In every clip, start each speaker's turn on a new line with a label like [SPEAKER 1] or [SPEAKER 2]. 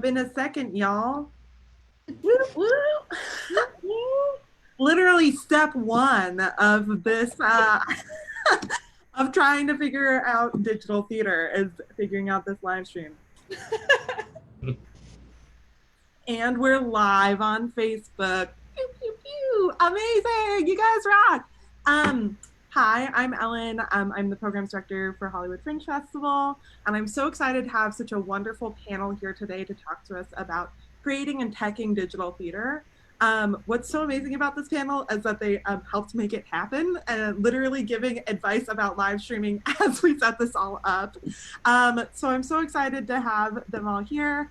[SPEAKER 1] been a second, y'all. Woo, woo. Literally step one of this of trying to figure out digital theater is figuring out this live stream. And we're live on Facebook. Pew, pew, pew. Amazing. You guys rock. Hi, I'm Ellen. I'm the programs director for Hollywood Fringe Festival, and I'm so excited to have such a wonderful panel here today to talk to us about creating and teching digital theater. What's so amazing about this panel is that they helped make it happen, literally giving advice about live streaming as we set this all up. So I'm so excited to have them all here.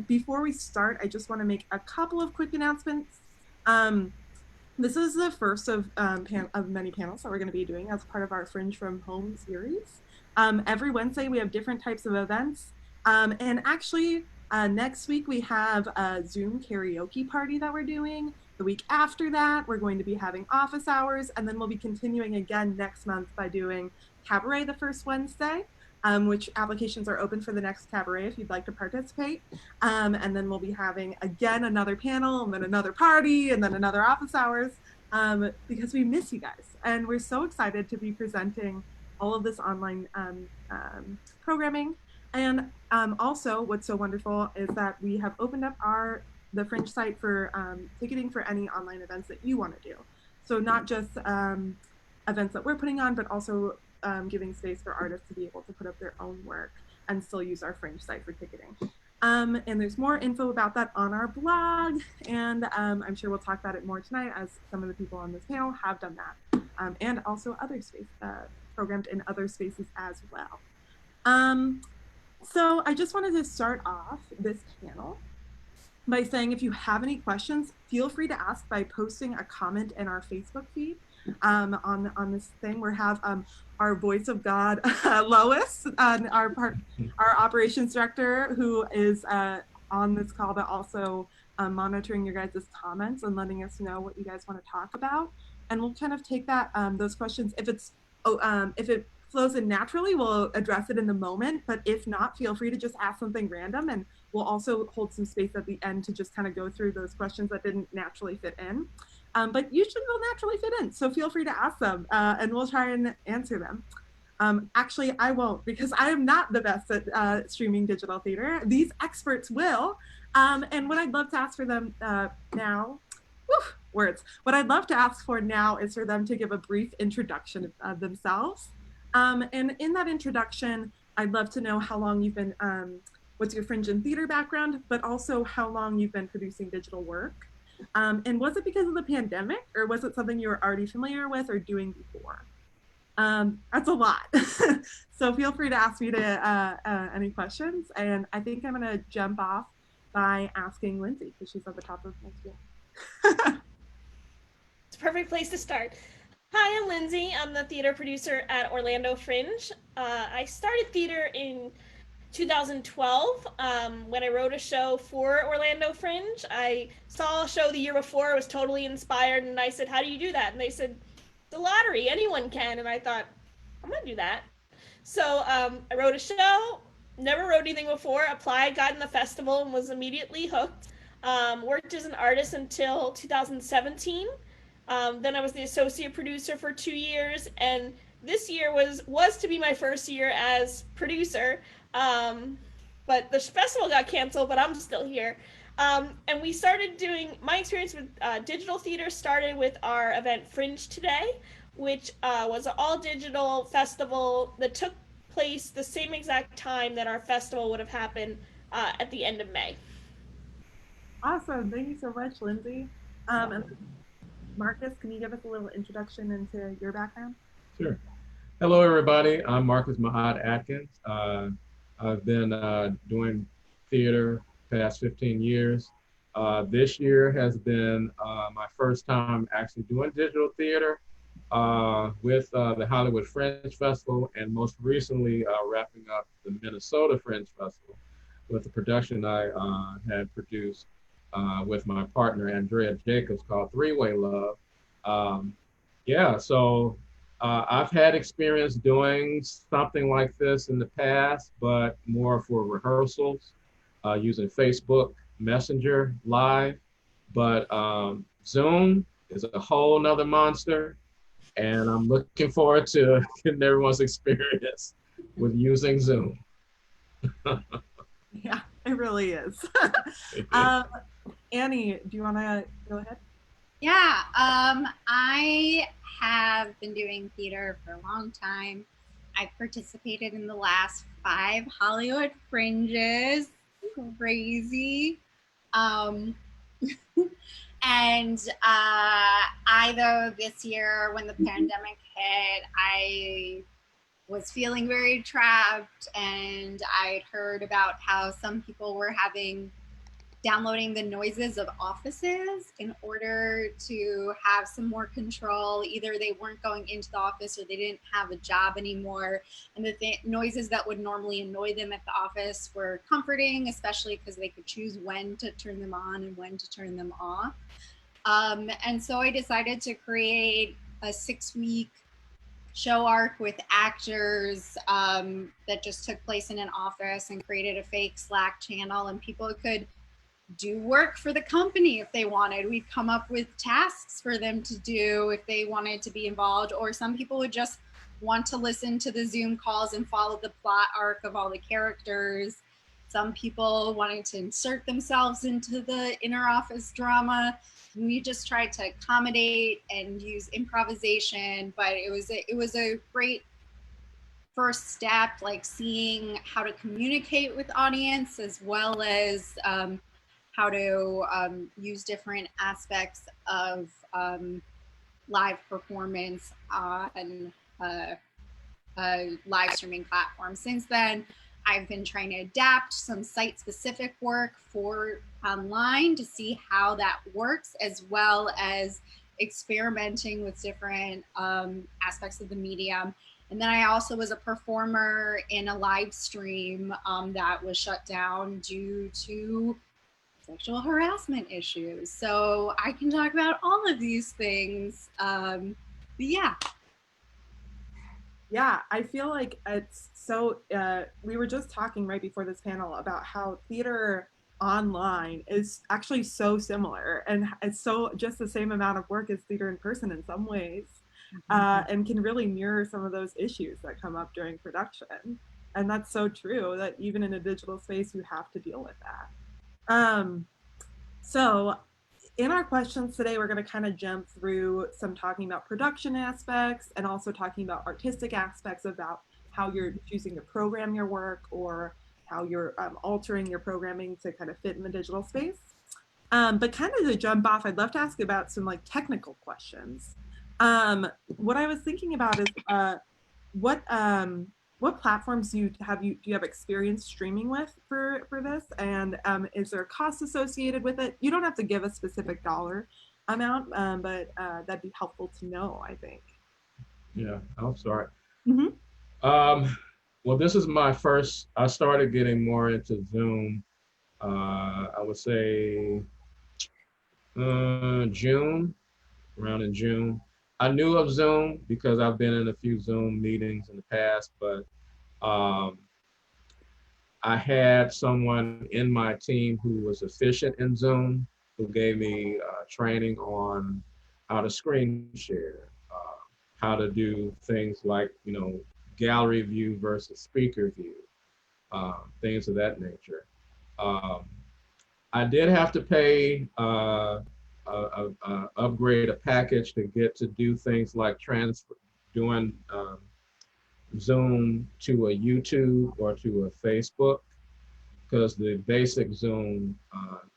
[SPEAKER 1] Before we start, I just want to make a couple of quick announcements. This is the first of many panels that we're going to be doing as part of our Fringe from Home series. Every Wednesday, we have different types of events. And actually, next week, we have a Zoom karaoke party that we're doing. The week after that, we're going to be having office hours. And then we'll be continuing again next month by doing cabaret the first Wednesday. Which applications are open for the next cabaret if you'd like to participate. And then we'll be having, again, another panel, and then another party, and then another office hours, because we miss you guys. And we're so excited to be presenting all of this online programming. And also, what's so wonderful is that we have opened up the Fringe site for ticketing for any online events that you want to do. So not just events that we're putting on, but also giving space for artists to be able to put up their own work and still use our Fringe site for ticketing. And there's more info about that on our blog, and I'm sure we'll talk about it more tonight as some of the people on this panel have done that, and also other space programmed in other spaces as well. So I just wanted to start off this panel by saying if you have any questions, feel free to ask by posting a comment in our Facebook feed. On this thing, we have our voice of God, Lois, our operations director, who is on this call, but also monitoring your guys' comments and letting us know what you guys want to talk about. And we'll kind of take that those questions. If it flows in naturally, we'll address it in the moment. But if not, feel free to just ask something random, and we'll also hold some space at the end to just kind of go through those questions that didn't naturally fit in. But usually they'll naturally fit in, so feel free to ask them, and we'll try and answer them. Actually, I won't, because I am not the best at streaming digital theater. These experts will, and what I'd love to ask for them now, what I'd love to ask for now is for them to give a brief introduction of themselves. And in that introduction, I'd love to know how long you've been, what's your Fringe and theater background, but also how long you've been producing digital work. And was it because of the pandemic, or was it something you were already familiar with or doing before? That's a lot. So feel free to ask me any questions. And I think I'm going to jump off by asking Lindsay, because she's at the top of my screen.
[SPEAKER 2] It's a perfect place to start. Hi, I'm Lindsay. I'm the theater producer at Orlando Fringe. I started theater in 2012 when I wrote a show for Orlando Fringe. I saw a show the year before, I was totally inspired, and I said, how do you do that? And they said, the lottery, anyone can. And I thought, I'm gonna do that. So I wrote a show, never wrote anything before, applied, got in the festival, and was immediately hooked. Worked as an artist until 2017. Then I was the associate producer for 2 years, and this year was to be my first year as producer. But the festival got canceled, but I'm still here. And we started doing, my experience with digital theater started with our event Fringe Today, which was an all digital festival that took place the same exact time that our festival would have happened at the end of May.
[SPEAKER 1] Awesome. Thank you so much, Lindsay. And Marcus, can you give us a little introduction into your background?
[SPEAKER 3] Sure. Hello, everybody. I'm Marcus Atkins. I've been doing theater past 15 years. This year has been my first time actually doing digital theater with the Hollywood Fringe Festival, and most recently wrapping up the Minnesota Fringe Festival with a production I had produced with my partner, Andrea Jacobs, called Three-Way Love. So I've had experience doing something like this in the past, but more for rehearsals. using Facebook Messenger Live, but Zoom is a whole nother monster, and I'm looking forward to getting everyone's experience with using Zoom.
[SPEAKER 1] Yeah, it really is. Annie, do you want to go ahead?
[SPEAKER 4] Yeah, I have been doing theater for a long time. I've participated in the last 5 Hollywood Fringes. Crazy. Um, and I, though, this year when the pandemic hit, I was feeling very trapped, and I'd heard about how some people were downloading the noises of offices in order to have some more control. Either they weren't going into the office or they didn't have a job anymore. And the noises that would normally annoy them at the office were comforting, especially because they could choose when to turn them on and when to turn them off. And so I decided to create a 6-week show arc with actors that just took place in an office, and created a fake Slack channel, and people could do work for the company if they wanted. We'd come up with tasks for them to do if they wanted to be involved, or some people would just want to listen to the Zoom calls and follow the plot arc of all the characters. Some people wanted to insert themselves into the inner office drama. We just tried to accommodate and use improvisation, but it was a great first step, like seeing how to communicate with audience, as well as how to use different aspects of live performance on live streaming platforms. Since then, I've been trying to adapt some site-specific work for online to see how that works, as well as experimenting with different aspects of the medium. And then I also was a performer in a live stream that was shut down due to sexual harassment issues. So I can talk about all of these things. But yeah.
[SPEAKER 1] Yeah, I feel like it's so, we were just talking right before this panel about how theater online is actually so similar, and it's so just the same amount of work as theater in person in some ways, and can really mirror some of those issues that come up during production. And that's so true, that even in a digital space, you have to deal with that. So in our questions today, we're going to kind of jump through some talking about production aspects, and also talking about artistic aspects about how you're choosing to program your work, or how you're altering your programming to kind of fit in the digital space. But kind of to jump off, I'd love to ask about some like technical questions. What I was thinking about is what platforms do you have experience streaming with for this, and is there a cost associated with it? You don't have to give a specific dollar amount, but that'd be helpful to know, I think.
[SPEAKER 3] Yeah, I'll start.
[SPEAKER 1] Mm-hmm.
[SPEAKER 3] Well, this is my first. I started getting more into Zoom. I would say June, around in June. I knew of Zoom because I've been in a few Zoom meetings in the past, but I had someone in my team who was efficient in Zoom, who gave me training on how to screen share, how to do things like, gallery view versus speaker view, things of that nature. I did have to pay upgrade a package to get to do things like doing Zoom to a YouTube or to a Facebook, because the basic Zoom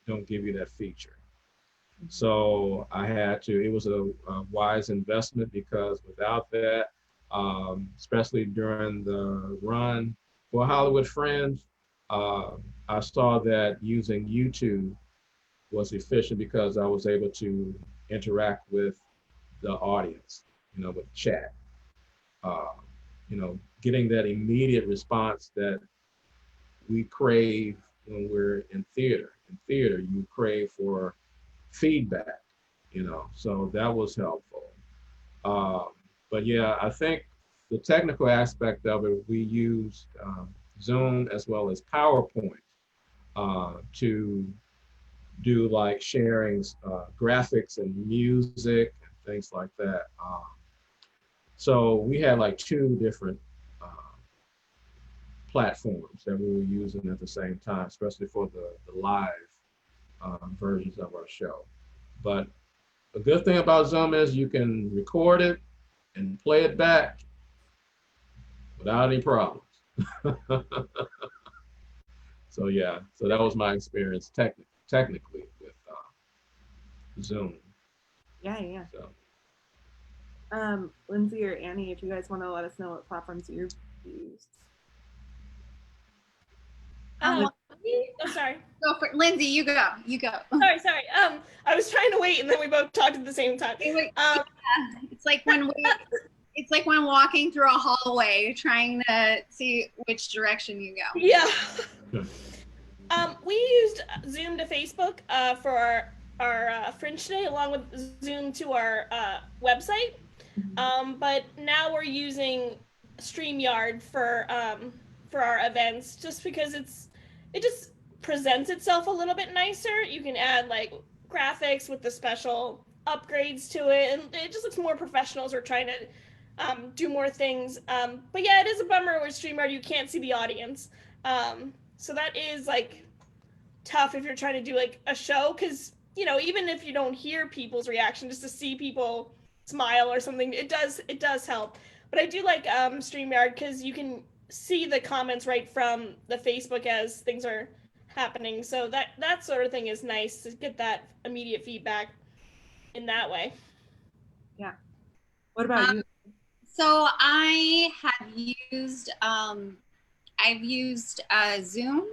[SPEAKER 3] don't give you that feature. So I had to, it was a wise investment, because without that, especially during the run for Hollywood Fringe, I saw that using YouTube was efficient, because I was able to interact with the audience, with chat. Getting that immediate response that we crave when we're in theater. In theater, you crave for feedback, so that was helpful. But yeah, I think the technical aspect of it, we used Zoom as well as PowerPoint to do like sharing graphics and music and things like that. So we had like two different platforms that we were using at the same time, especially for the live versions of our show. But the good thing about Zoom is you can record it and play it back without any problems. So yeah, so that was my experience technically with Zoom.
[SPEAKER 1] Yeah, yeah.
[SPEAKER 3] So.
[SPEAKER 1] Lindsay or Annie, if you guys want to let us know what platforms you've used.
[SPEAKER 2] Oh, sorry.
[SPEAKER 4] Go for it. Lindsay, you go. You go.
[SPEAKER 2] Sorry. I was trying to wait, and then we both talked at the same time.
[SPEAKER 4] Yeah. It's like when walking through a hallway, trying to see which direction you go.
[SPEAKER 2] Yeah. We used Zoom to Facebook for our Fringe Day, along with Zoom to our website. But now we're using StreamYard for our events, just because it just presents itself a little bit nicer. You can add like graphics with the special upgrades to it, and it just looks more professional as we're trying to do more things. But yeah, it is a bummer with StreamYard you can't see the audience. So that is like tough if you're trying to do like a show, because even if you don't hear people's reaction, just to see people smile or something, it does help. But I do like StreamYard because you can see the comments right from the Facebook as things are happening. So that sort of thing is nice to get that immediate feedback in that way.
[SPEAKER 1] Yeah. What about you?
[SPEAKER 4] So I have used I've used Zoom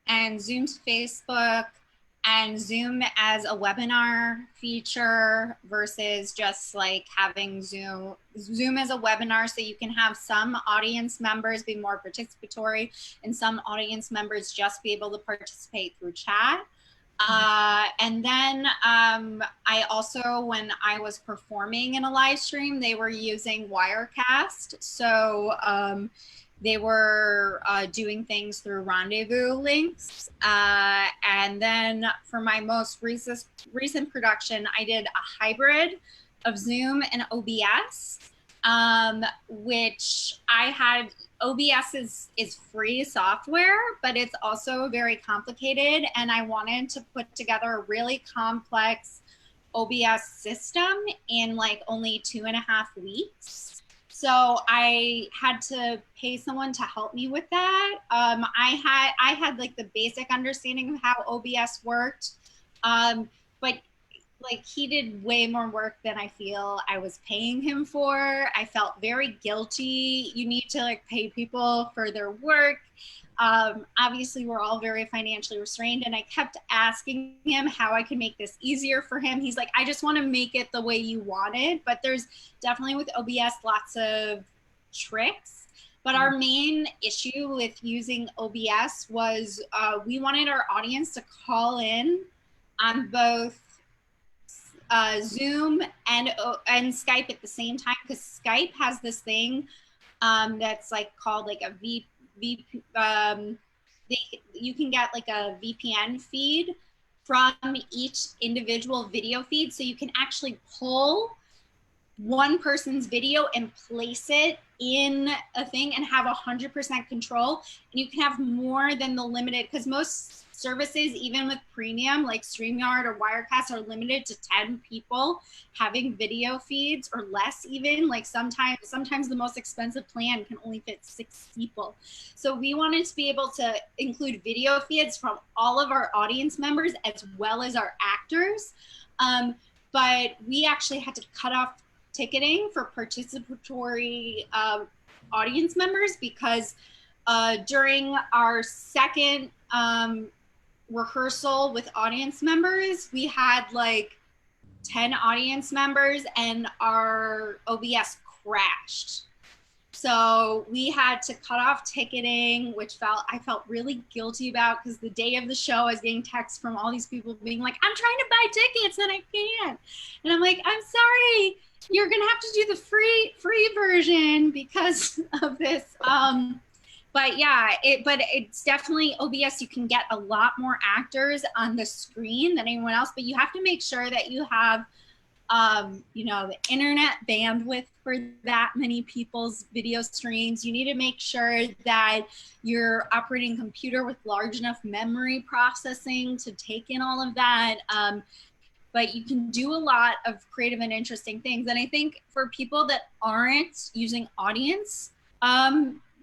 [SPEAKER 4] and Zoom's Facebook and Zoom as a webinar feature versus just like having Zoom as a webinar, so you can have some audience members be more participatory and some audience members just be able to participate through chat. And then I also, when I was performing in a live stream, they were using Wirecast. So they were doing things through rendezvous links. And then for my most recent production, I did a hybrid of Zoom and OBS, which I had. OBS is free software, but it's also very complicated. And I wanted to put together a really complex OBS system in like only 2.5 weeks. So I had to pay someone to help me with that. I had like the basic understanding of how OBS worked, but like he did way more work than I feel I was paying him for. I felt very guilty. You need to like pay people for their work. Obviously we're all very financially restrained, and I kept asking him how I could make this easier for him. He's like, I just want to make it the way you want it. But there's definitely with OBS lots of tricks. But our main issue with using OBS was we wanted our audience to call in on both Zoom and Skype at the same time, because Skype has this thing that's like called like a you can get like a VPN feed from each individual video feed, so you can actually pull one person's video and place it in a thing and have 100% control. And you can have more than the limited, because most services, even with premium like StreamYard or Wirecast, are limited to 10 people having video feeds, or less even. Like sometimes the most expensive plan can only fit 6 people. So we wanted to be able to include video feeds from all of our audience members as well as our actors. But we actually had to cut off ticketing for participatory audience members, because during our second rehearsal with audience members, we had like 10 audience members and our OBS crashed. So we had to cut off ticketing, which I felt really guilty about, because the day of the show I was getting texts from all these people being like, I'm trying to buy tickets and I can't. And I'm like, I'm sorry, you're gonna have to do the free version because of this But yeah, but it's definitely OBS. You can get a lot more actors on the screen than anyone else, but you have to make sure that you have you know, the internet bandwidth for that many people's video streams. You need to make sure that you're operating a computer with large enough memory processing to take in all of that. But you can do a lot of creative and interesting things. And I think for people that aren't using audience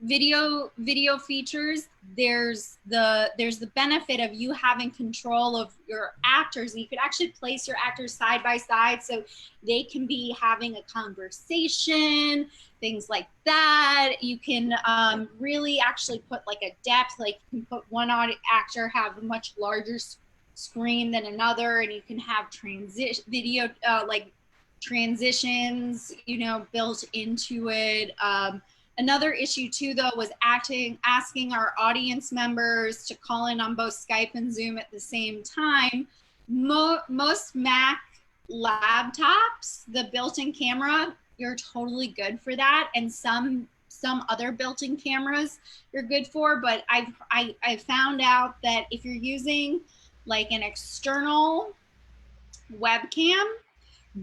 [SPEAKER 4] video features, there's the benefit of you having control of your actors. You could actually place your actors side by side so they can be having a conversation, things like that. You can really actually put like a depth, like you can put one actor have a much larger screen than another, and you can have video like transitions, you know, built into it. Another issue too, though, was asking our audience members to call in on both Skype and Zoom at the same time. Most Mac laptops, the built-in camera, you're totally good for that, and some other built-in cameras you're good for. But I've found out that if you're using like an external webcam,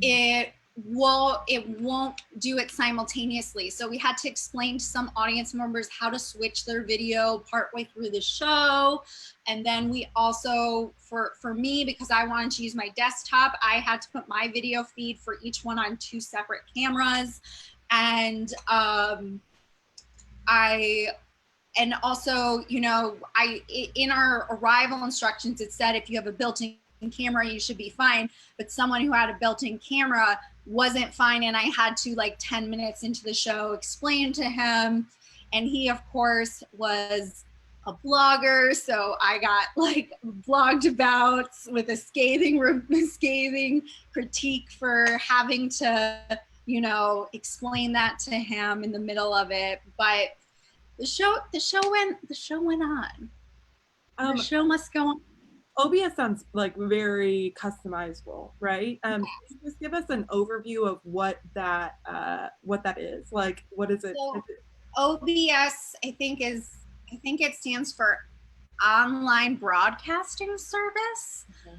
[SPEAKER 4] it won't do it simultaneously. So we had to explain to some audience members how to switch their video partway through the show. And then we also, for me, because I wanted to use my desktop, I had to put my video feed for each one on 2 separate cameras. And and also, you know, in our arrival instructions, it said if you have a built-in camera, you should be fine. But someone who had a built-in camera wasn't fine, and I had to, like 10 minutes into the show, explain to him. And he, of course, was a blogger, so I got like blogged about with a scathing critique for having to, you know, explain that to him in the middle of it. But the show went on. The show must go on.
[SPEAKER 1] OBS sounds like very customizable, right? Can you just give us an overview of what that is? Like, what is it?
[SPEAKER 4] So, OBS, I think it stands for Online Broadcasting Service.
[SPEAKER 1] Okay.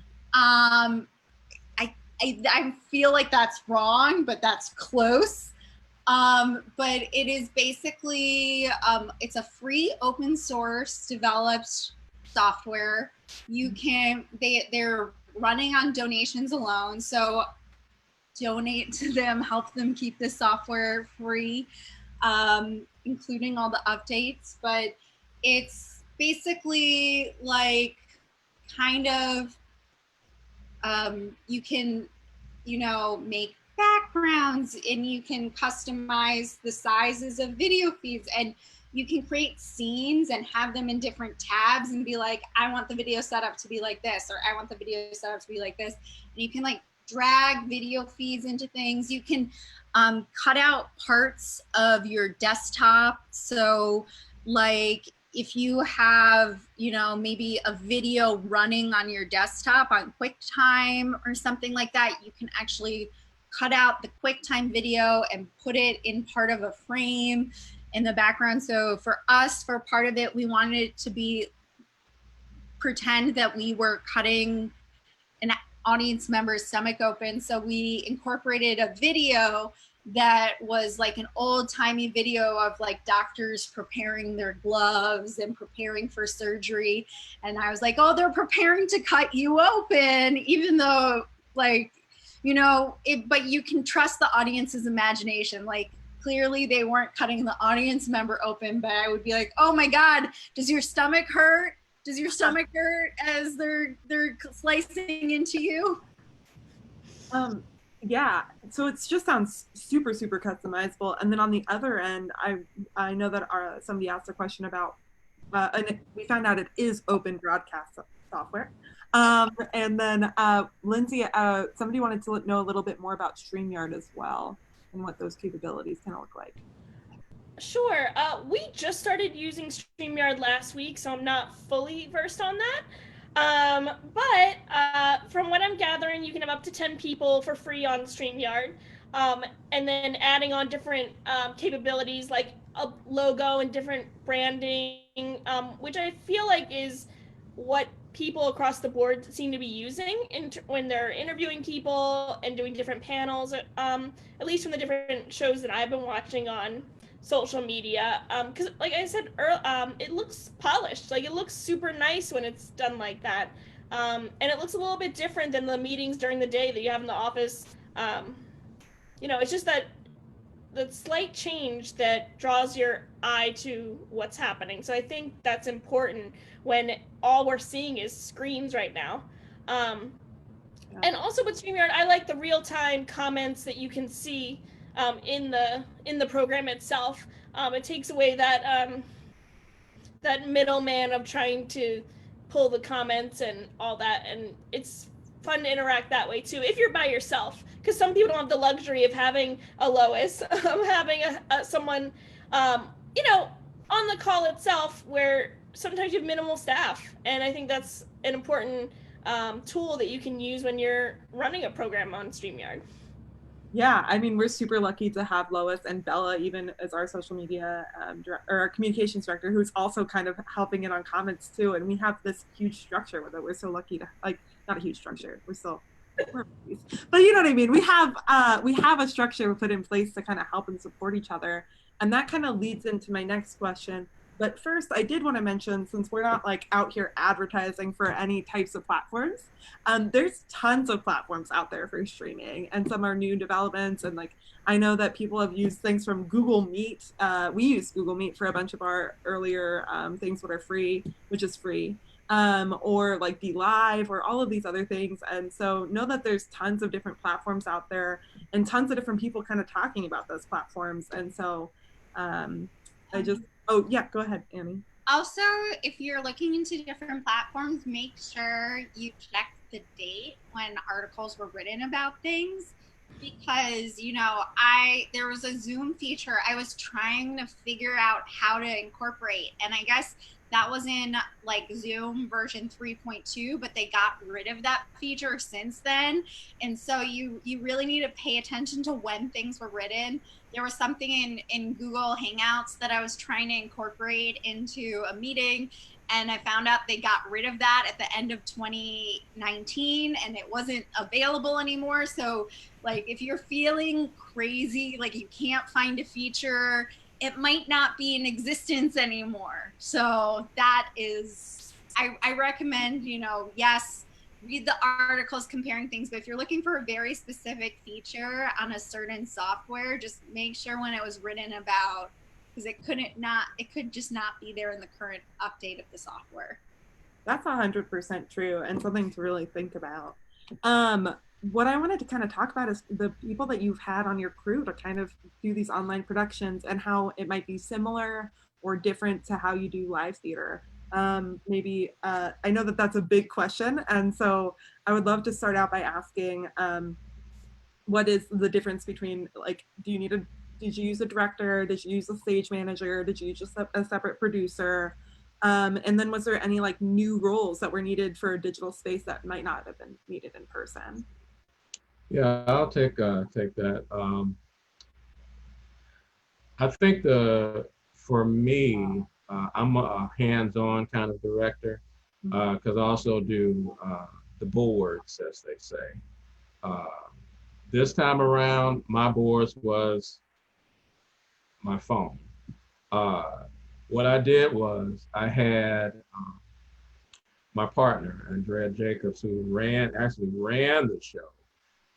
[SPEAKER 4] I feel like that's wrong, but that's close. But it is basically it's a free open source developed software. You can they're running on donations alone, so donate to them, help them keep the software free, including all the updates. But it's basically like kind of you can, you know, make backgrounds, and you can customize the sizes of video feeds, and you can create scenes and have them in different tabs and be like, I want the video setup to be like this, or I want the video setup to be like this. And you can like drag video feeds into things. You can cut out parts of your desktop. So like if you have, you know, maybe a video running on your desktop on QuickTime or something like that, you can actually cut out the QuickTime video and put it in part of a frame in the background. So for us, for part of it, we wanted it to be pretend that we were cutting an audience member's stomach open. So we incorporated a video that was like an old-timey video of like doctors preparing their gloves and preparing for surgery. And I was like, oh, they're preparing to cut you open, even though like, you know, but you can trust the audience's imagination. Like clearly they weren't cutting the audience member open, but I would be like, oh my God, does your stomach hurt? Does your stomach hurt as they're slicing into you?
[SPEAKER 1] Yeah, so it just sounds super, super customizable. And then on the other end, I know that somebody asked a question about, and we found out it is open broadcast software. And then Lindsay, somebody wanted to know a little bit more about StreamYard as well and what those capabilities kind of look like.
[SPEAKER 2] Sure. We just started using StreamYard last week, so I'm not fully versed on that. But from what I'm gathering, you can have up to 10 people for free on StreamYard. And then adding on different capabilities, like a logo and different branding, which I feel like is what people across the board seem to be using when they're interviewing people and doing different panels, at least from the different shows that I've been watching on social media. Because like I said, it looks polished. Like it looks super nice when it's done like that. And it looks a little bit different than the meetings during the day that you have in the office. It's just that the slight change that draws your eye to what's happening. So I think that's important when all we're seeing is screens right now. And also with StreamYard, I like the real-time comments that you can see in the program itself. It takes away that middleman of trying to pull the comments and all that, and it's fun to interact that way too if you're by yourself, because some people don't have the luxury of having a Lois, having someone on the call itself, where sometimes you have minimal staff, and I think that's an important tool that you can use when you're running a program on StreamYard.
[SPEAKER 1] Yeah, I mean, we're super lucky to have Lois and Bella even as our social media or our communications director, who's also kind of helping it on comments too. And we have this huge structure with it. We're so lucky to, like, not a huge structure. But you know what I mean? We have a structure put in place to kind of help and support each other. And that kind of leads into my next question. But first, I did want to mention, since we're not like out here advertising for any types of platforms, there's tons of platforms out there for streaming, and some are new developments. And like, I know that people have used things from Google Meet. We use Google Meet for a bunch of our earlier things that are free, which is free, or like Be Live, or all of these other things. And so know that there's tons of different platforms out there, and tons of different people kind of talking about those platforms. And so oh yeah, go ahead, Annie.
[SPEAKER 4] Also, if you're looking into different platforms, make sure you check the date when articles were written about things, because there was a Zoom feature I was trying to figure out how to incorporate, and I guess that was in like Zoom version 3.2, but they got rid of that feature since then. And so you really need to pay attention to when things were written. There was something in Google Hangouts that I was trying to incorporate into a meeting, and I found out they got rid of that at the end of 2019, and it wasn't available anymore. So like, if you're feeling crazy, like you can't find a feature, it might not be in existence anymore. So that is, I recommend, yes, read the articles comparing things, but if you're looking for a very specific feature on a certain software, just make sure when it was written about, because it could just not be there in the current update of the software.
[SPEAKER 1] That's 100% true, and something to really think about. What I wanted to kind of talk about is the people that you've had on your crew to kind of do these online productions, and how it might be similar or different to how you do live theater. Maybe I know that that's a big question, and so I would love to start out by asking, what is the difference between, like, did you use a director? Did you use a stage manager? Did you use a separate producer? And then was there any like new roles that were needed for a digital space that might not have been needed in person?
[SPEAKER 3] Yeah, I'll take that. I think for me, I'm a hands-on kind of director, because I also do the boards, as they say. This time around, my boards was my phone. What I did was I had my partner, Andrea Jacobs, who actually ran the show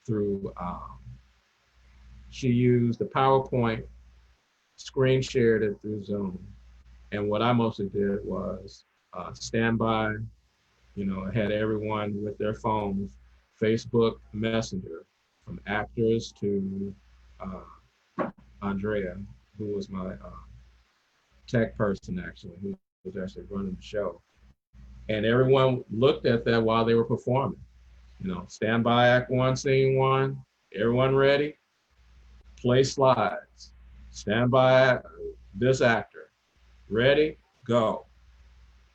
[SPEAKER 3] through, she used the PowerPoint, screen shared it through Zoom. And what I mostly did was standby, had everyone with their phones, Facebook Messenger, from actors to Andrea, who was my tech person actually, who was actually running the show. And everyone looked at that while they were performing. Standby act one, scene one, everyone ready? Play slides. Standby this actor. Ready? Go.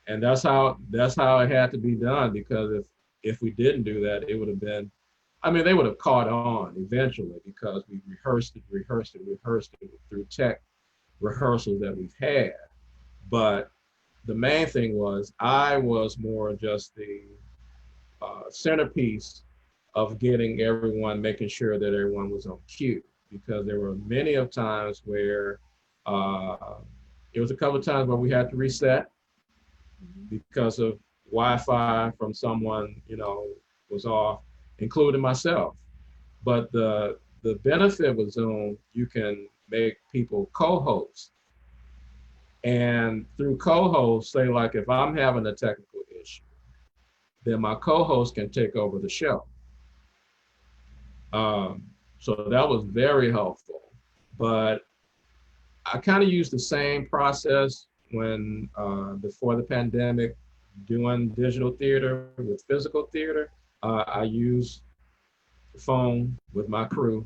[SPEAKER 3] And that's how it had to be done, because if we didn't do that, it would have been, they would have caught on eventually, because we rehearsed it through tech rehearsals that we've had. But the main thing was I was more just the centerpiece of getting everyone, making sure that everyone was on cue, because there were many of times where uh, it was a couple of times where we had to reset because of Wi-Fi from someone, was off, including myself. But the benefit with Zoom, you can make people co-hosts. And through co-hosts, say like if I'm having a technical issue, then my co-host can take over the show. Um, so that was very helpful. But I kind of used the same process when before the pandemic, doing digital theater with physical theater. I used the phone with my crew,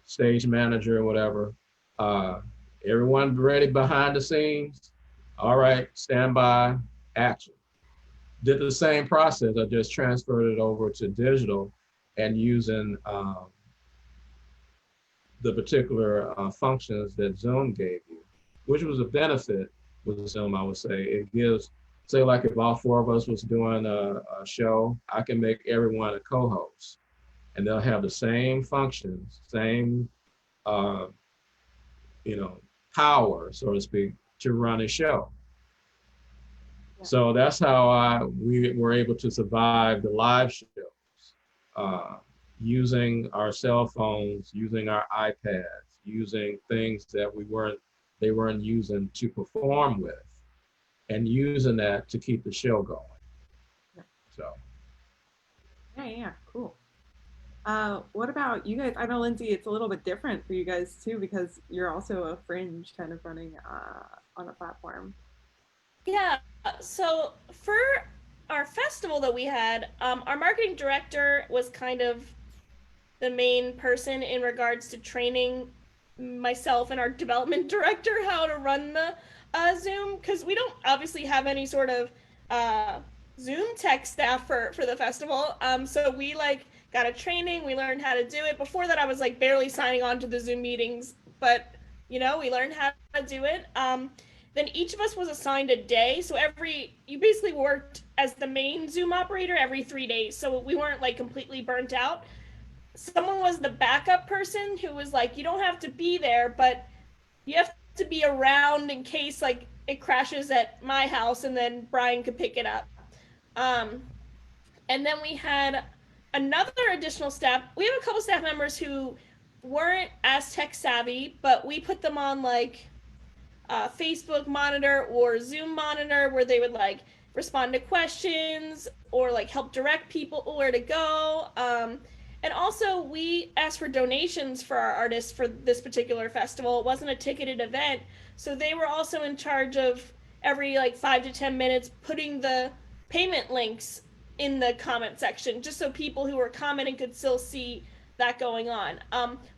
[SPEAKER 3] stage manager or whatever. Uh, Everyone ready behind the scenes. All right, stand by, action. Did the same process. I just transferred it over to digital and using the particular functions that Zoom gave you, which was a benefit with Zoom, I would say. It gives, say like if all four of us was doing a show, I can make everyone a co-host and they'll have the same functions, same, uh, power, so to speak, to run a show. Yeah. So that's how we were able to survive the live shows, using our cell phones, using our iPads, using things that they weren't using to perform with, and using that to keep the show going.
[SPEAKER 1] Yeah.
[SPEAKER 3] So.
[SPEAKER 1] Yeah, cool. What about you guys? I know, Lindsay, it's a little bit different for you guys too, because you're also a Fringe kind of running on a platform.
[SPEAKER 2] Yeah, so for our festival that we had, our marketing director was kind of the main person in regards to training myself and our development director how to run the Zoom, because we don't obviously have any sort of Zoom tech staff for the festival. So we got a training, we learned how to do it. Before that, I was barely signing on to the Zoom meetings, but we learned how to do it. Then each of us was assigned a day, so you basically worked as the main Zoom operator every 3 days, so we weren't completely burnt out. Someone was the backup person who was you don't have to be there, but you have to be around in case it crashes at my house, and then Brian could pick it up. And then we had another additional staff. We have a couple staff members who weren't as tech savvy, but we put them on Facebook Monitor or Zoom Monitor, where they would respond to questions or help direct people where to go. And also, we asked for donations for our artists for this particular festival. It wasn't a ticketed event, so they were also in charge of every 5 to 10 minutes putting the payment links in the comment section, just so people who were commenting could still see that going on.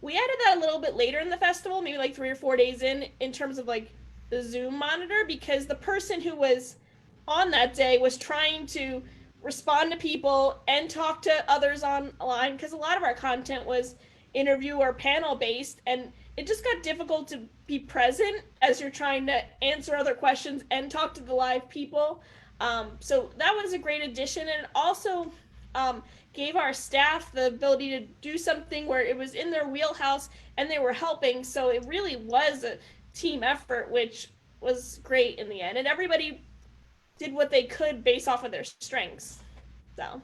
[SPEAKER 2] We added that a little bit later in the festival, maybe 3 or 4 days in terms of the Zoom monitor, because the person who was on that day was trying to respond to people and talk to others online, because a lot of our content was interview or panel based, and it just got difficult to be present as you're trying to answer other questions and talk to the live people. So that was a great addition, and it also gave our staff the ability to do something where it was in their wheelhouse and they were helping. So it really was a team effort, which was great in the end, and everybody did what they could based off of their strengths. So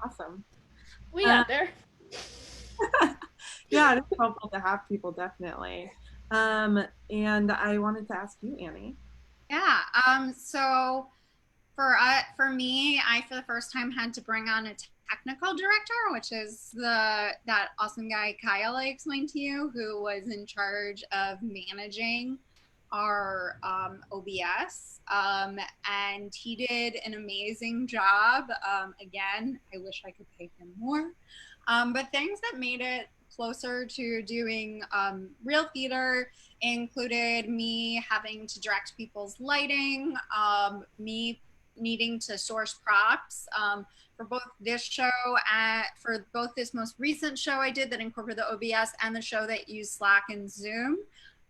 [SPEAKER 1] awesome.
[SPEAKER 2] We got there.
[SPEAKER 1] Yeah, it's helpful to have people, definitely. And I wanted to ask you, Annie.
[SPEAKER 4] Yeah. So for me, I for the first time had to bring on a technical director, which is that awesome guy Kyle I explained to you, who was in charge of managing our OBS, and he did an amazing job. Again, I wish I could pay him more, but things that made it closer to doing real theater included me having to direct people's lighting, me needing to source props for both this show and for both this most recent show I did that incorporated the OBS and the show that used Slack and Zoom.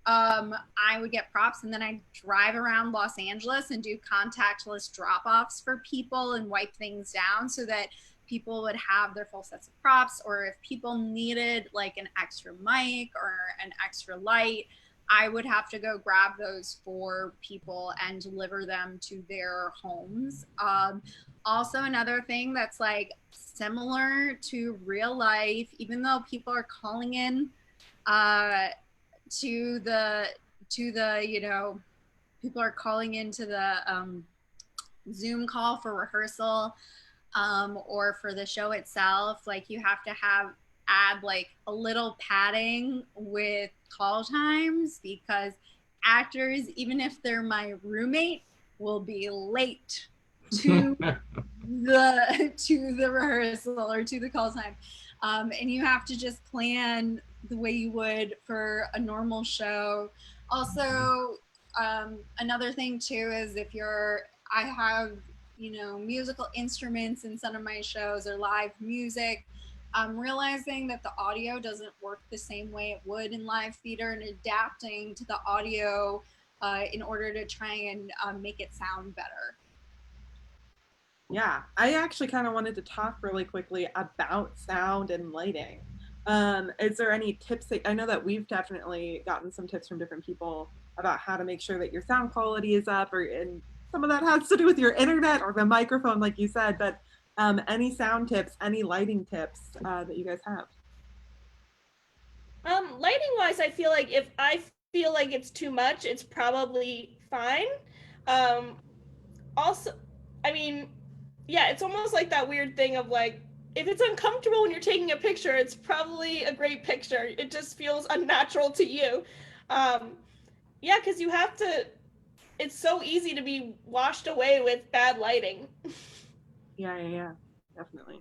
[SPEAKER 4] I would get props, and then I'd drive around Los Angeles and do contactless drop-offs for people and wipe things down so that people would have their full sets of props. Or if people needed like an extra mic or an extra light, I would have to go grab those for people and deliver them to their homes. Also, another thing that's like similar to real life, even though people are calling in to the people are calling into the Zoom call for rehearsal, or for the show itself, like you have to add like a little padding with call times, because actors, even if they're my roommate, will be late to the rehearsal or to the call time. And you have to just plan the way you would for a normal show. Also, another thing too is I have, musical instruments in some of my shows or live music. Realizing that the audio doesn't work the same way it would in live theater, and adapting to the audio in order to try and make it sound better.
[SPEAKER 1] Yeah, I actually kind of wanted to talk really quickly about sound and lighting. Is there any tips I know that we've definitely gotten some tips from different people about how to make sure that your sound quality is up, and some of that has to do with your internet or the microphone, like you said, but any sound tips, any lighting tips that you guys have?
[SPEAKER 2] Lighting wise, I feel like if I feel like it's too much, it's probably fine. Also, I mean, yeah, it's almost like that weird thing of like, if it's uncomfortable when you're taking a picture, it's probably a great picture. It just feels unnatural to you. Yeah, because you have to, it's so easy to be washed away with bad lighting.
[SPEAKER 1] Yeah, definitely.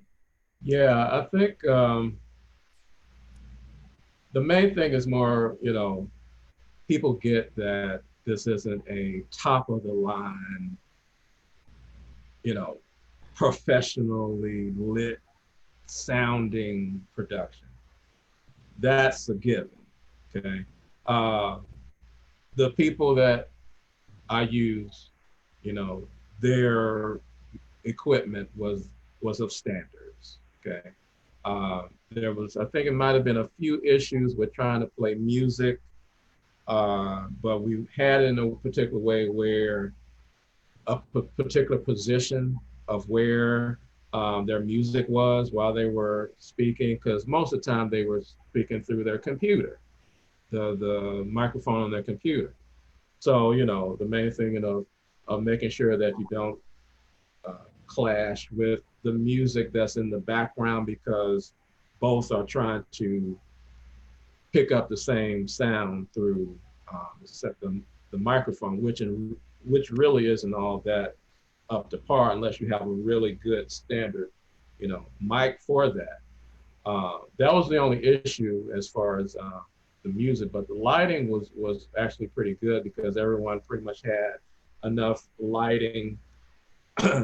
[SPEAKER 3] Yeah, I think the main thing is more, people get that this isn't a top of the line, professionally lit sounding production. That's a given, okay? The people that I use, their equipment was of standards, okay? There was, I think it might have been a few issues with trying to play music, but we had it in a particular way where a particular position of where their music was while they were speaking, because most of the time they were speaking through their computer, the microphone on their computer. So, the main thing, of making sure that you don't clash with the music that's in the background, because both are trying to pick up the same sound through the microphone, which really isn't all that up to par unless you have a really good standard, mic for that. That was the only issue as far as the music, but the lighting was actually pretty good because everyone pretty much had enough lighting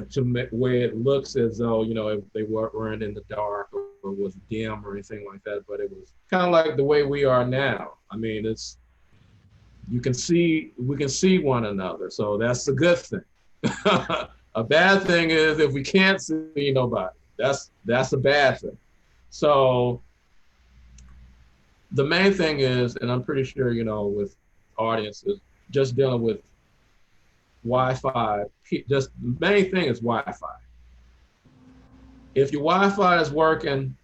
[SPEAKER 3] to make where it looks as though, if they weren't in the dark or was dim or anything like that, but it was kind of like the way we are now. I mean, we can see one another, so that's a good thing. A bad thing is if we can't see nobody. That's a bad thing. So the main thing is, and I'm pretty sure, with audiences, just dealing with Wi-Fi, just the main thing is Wi-Fi. If your Wi-Fi is working,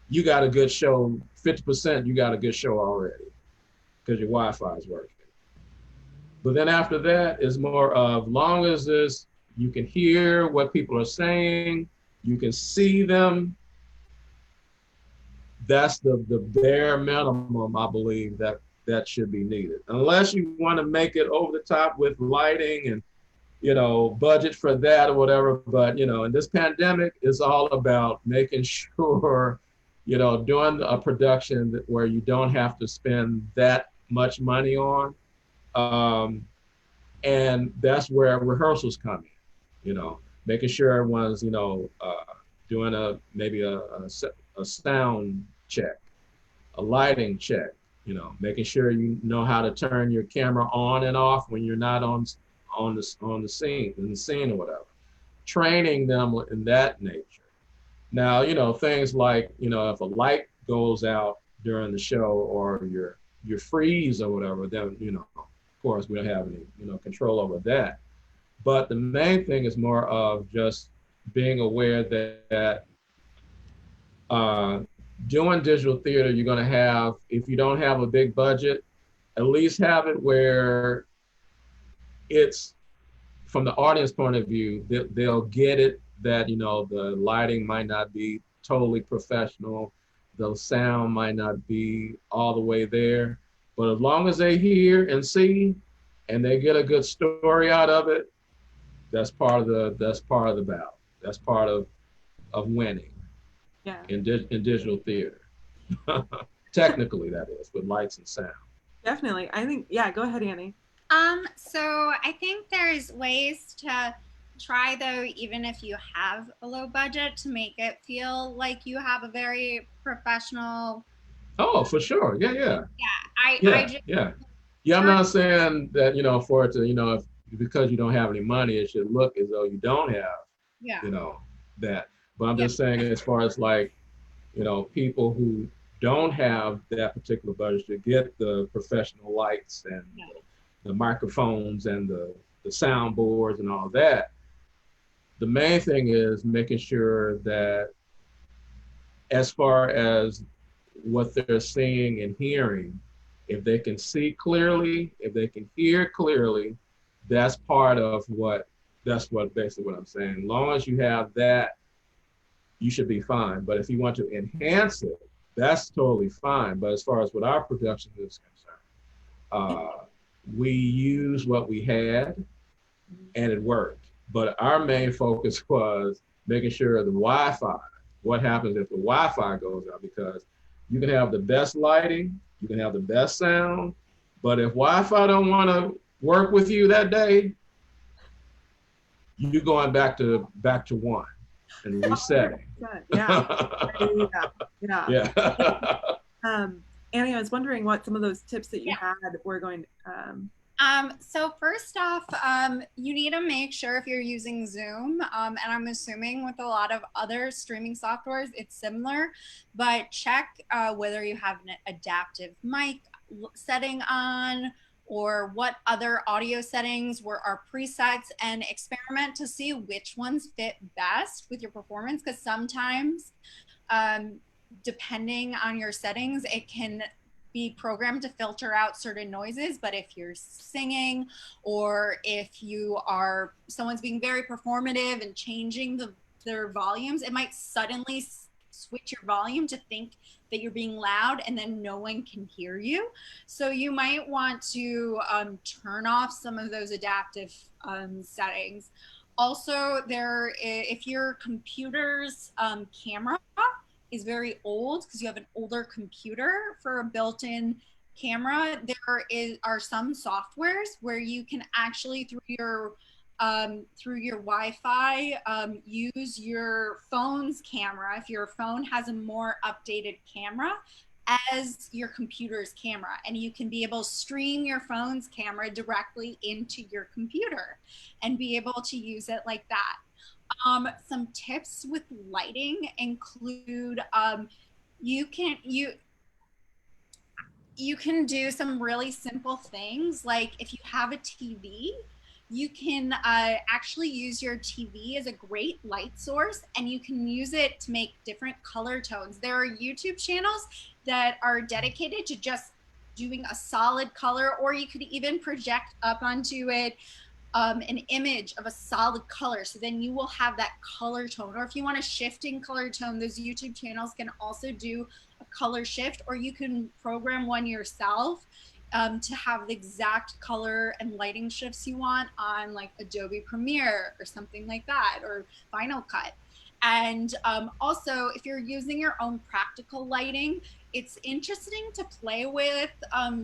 [SPEAKER 3] you got a good show, 50%, you got a good show already because your Wi-Fi is working. But then after that is more of, long as you can hear what people are saying, you can see them, that's the bare minimum, I believe, that should be needed. Unless you want to make it over the top with lighting and, budget for that or whatever. But, in this pandemic, it's all about making sure, doing a production where you don't have to spend that much money on. And that's where rehearsals come in, making sure everyone's, doing maybe a sound check, a lighting check, making sure you know how to turn your camera on and off when you're not on the scene or whatever. Training them in that nature. Now, things like, if a light goes out during the show or your freeze or whatever, then, of course we don't have any, control over that. But the main thing is more of just being aware that doing digital theater, you're going to have, if you don't have a big budget, at least have it where it's, from the audience point of view, they'll get it that, the lighting might not be totally professional, the sound might not be all the way there, but as long as they hear and see and they get a good story out of it, that's part of the battle. That's part of winning.
[SPEAKER 1] Yeah.
[SPEAKER 3] In digital theater. Technically, that is, with lights and sound.
[SPEAKER 1] Definitely. I think, yeah, go ahead, Annie.
[SPEAKER 4] So I think there's ways to try, though, even if you have a low budget, to make it feel like you have a very professional.
[SPEAKER 3] Oh, for sure. Yeah. I'm not saying that, for it to, if, because you don't have any money, it should look as though you don't have, that. But I'm just saying, as far as like, people who don't have that particular budget to get the professional lights and the microphones and the soundboards and all that. The main thing is making sure that as far as what they're seeing and hearing, if they can see clearly, if they can hear clearly, that's basically what I'm saying. As long as you have that, you should be fine. But if you want to enhance it, that's totally fine. But as far as what our production is concerned, we used what we had and it worked. But our main focus was making sure the Wi-Fi, what happens if the Wi-Fi goes out, because you can have the best lighting, you can have the best sound, but if Wi-Fi don't want to work with you that day, you're going back to one and resetting.
[SPEAKER 1] Yeah. Annie, I was wondering what some of those tips that you had were going to,
[SPEAKER 4] So first off, you need to make sure if you're using Zoom, and I'm assuming with a lot of other streaming softwares, it's similar, but check whether you have an adaptive mic setting on or what other audio settings are presets, and experiment to see which ones fit best with your performance, because sometimes depending on your settings, it can be programmed to filter out certain noises. But if you're singing, or if someone's being very performative and changing their volumes, it might suddenly switch your volume to think that you're being loud, and then no one can hear you. So you might want to turn off some of those adaptive settings. Also, if your computer's camera is very old, because you have an older computer for a built-in camera, there are some softwares where you can actually, through your Wi-Fi, use your phone's camera, if your phone has a more updated camera, as your computer's camera, and you can be able to stream your phone's camera directly into your computer and be able to use it like that. Some tips with lighting include you can do some really simple things, like if you have a TV, you can actually use your TV as a great light source, and you can use it to make different color tones. There are YouTube channels that are dedicated to just doing a solid color, or you could even project up onto it an image of a solid color, so then you will have that color tone. Or if you want a shifting color tone, those YouTube channels can also do a color shift, or you can program one yourself to have the exact color and lighting shifts you want on like Adobe Premiere or something like that, or Final Cut. And also, if you're using your own practical lighting, it's interesting to play with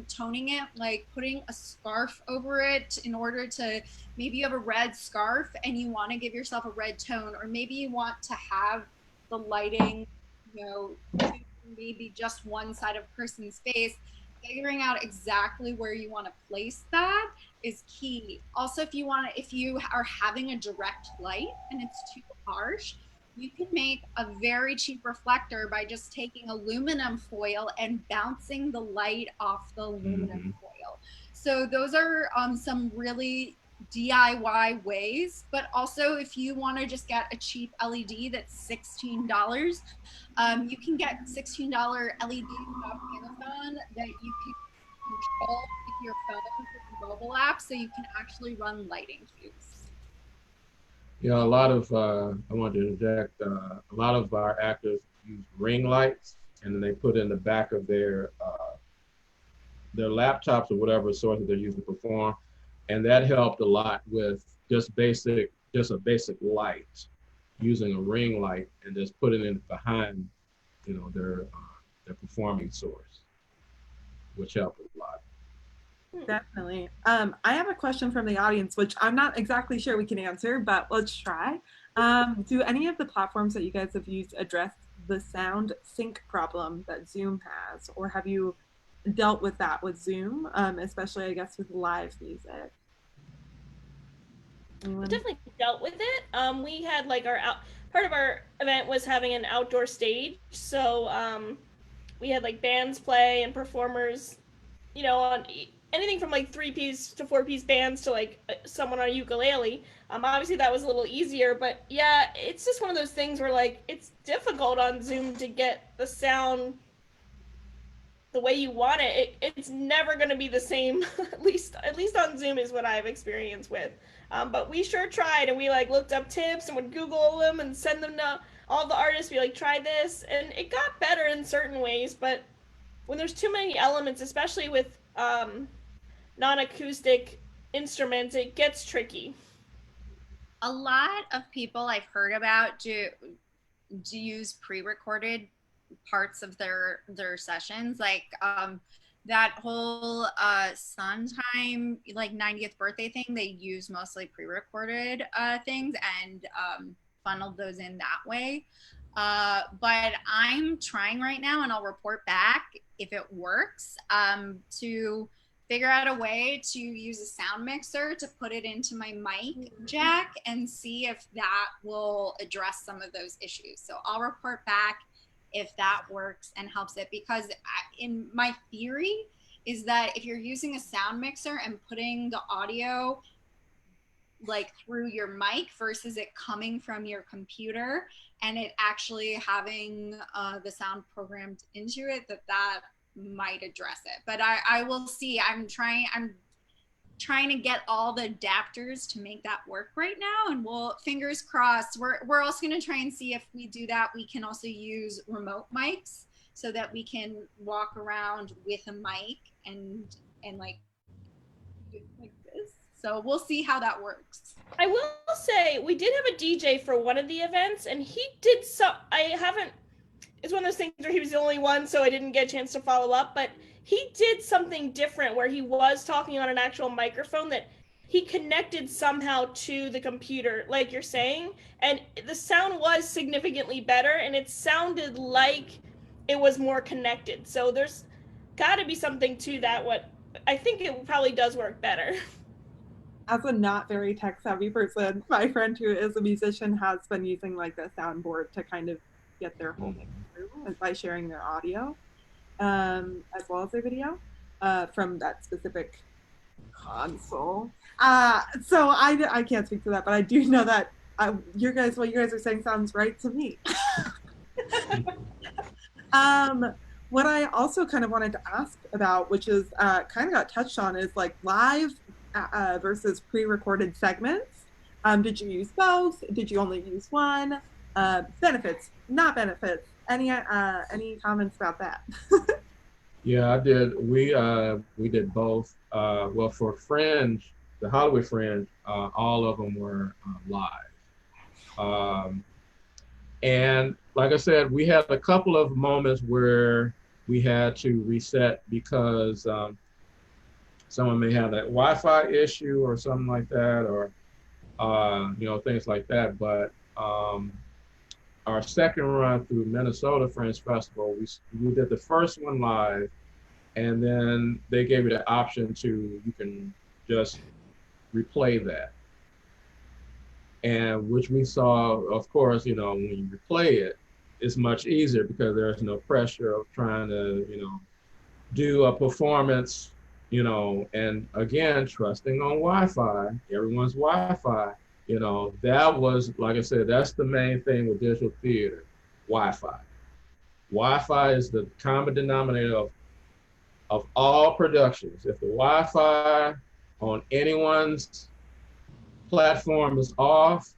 [SPEAKER 4] toning it, like putting a scarf over it in order to, maybe you have a red scarf and you want to give yourself a red tone, or maybe you want to have the lighting, maybe just one side of a person's face. figuring out exactly where you want to place that is key. Also, if you are having a direct light and it's too harsh, you can make a very cheap reflector by just taking aluminum foil and bouncing the light off the aluminum foil. So those are some really DIY ways. But also, if you want to just get a cheap LED that's $16, you can get $16 LEDs off Amazon that you can control with your phone with a mobile app, so you can actually run lighting cues.
[SPEAKER 3] Yeah, a lot of, I want to interject, a lot of our actors use ring lights, and then they put in the back of their laptops or whatever source that they're using to perform. And that helped a lot with just a basic light, using a ring light and just putting it behind, their performing source, which helped a lot.
[SPEAKER 1] Definitely. I have a question from the audience, which I'm not exactly sure we can answer, but let's try. Do any of the platforms that you guys have used address the sound sync problem that Zoom has, or have you dealt with that with Zoom, especially, I guess, with live music?
[SPEAKER 2] We definitely dealt with it. We had like part of our event was having an outdoor stage, so we had like bands play and performers, on anything from like 3-piece to 4-piece bands to like someone on a ukulele. Obviously that was a little easier, but yeah, it's just one of those things where like it's difficult on Zoom to get the sound the way you want it. It's never going to be the same. at least on Zoom is what I've experienced with. But we sure tried, and we like looked up tips and would Google them and send them to all the artists. We like try this, and it got better in certain ways. But when there's too many elements, especially with non-acoustic instruments, it gets tricky.
[SPEAKER 4] A lot of people I've heard about do use pre-recorded parts of their sessions, like that whole Sondheim like 90th birthday thing. They use mostly pre-recorded things and funneled those in that way. But I'm trying right now, and I'll report back if it works, to figure out a way to use a sound mixer to put it into my mic jack and see if that will address some of those issues. So I'll report back if that works and helps it, because in my theory is that if you're using a sound mixer and putting the audio like through your mic versus it coming from your computer and it actually having the sound programmed into it, that might address it. But I will see. I'm trying to get all the adapters to make that work right now, and we'll, fingers crossed. We're also going to try and see if we do that, we can also use remote mics so that we can walk around with a mic and like this. So we'll see how that works.
[SPEAKER 2] I will say we did have a DJ for one of the events, and he did it's one of those things where he was the only one, so I didn't get a chance to follow up, but he did something different where he was talking on an actual microphone that he connected somehow to the computer, like you're saying, and the sound was significantly better, and it sounded like it was more connected. So there's got to be something to that. What I think it probably does work better.
[SPEAKER 1] As a not very tech savvy person, my friend who is a musician has been using like the soundboard to kind of get their whole thing through by sharing their audio as well as their video from that specific console. So I can't speak to that, but I do know that what you guys are saying sounds right to me. What I also kind of wanted to ask about, which is kind of got touched on, is like live versus pre-recorded segments. Did you use both? Did you only use one? Benefits, not benefits. Any comments about that?
[SPEAKER 3] Yeah, I did. We did both. Well, for Fringe, the Hollywood Fringe, all of them were live. And like I said, we had a couple of moments where we had to reset because someone may have that Wi-Fi issue or something like that, or things like that. But our second run through Minnesota Fringe Festival, we did the first one live, and then they gave you the option to, you can just replay that. And which we saw, of course, you know, when you replay it, it's much easier because there's no pressure of trying to, you know, do a performance, you know, and again, trusting on Wi-Fi, everyone's Wi-Fi, you know, that was, like I said, that's the main thing with digital theater, Wi-Fi. Wi-Fi is the common denominator of all productions. If the Wi-Fi on anyone's platform is off,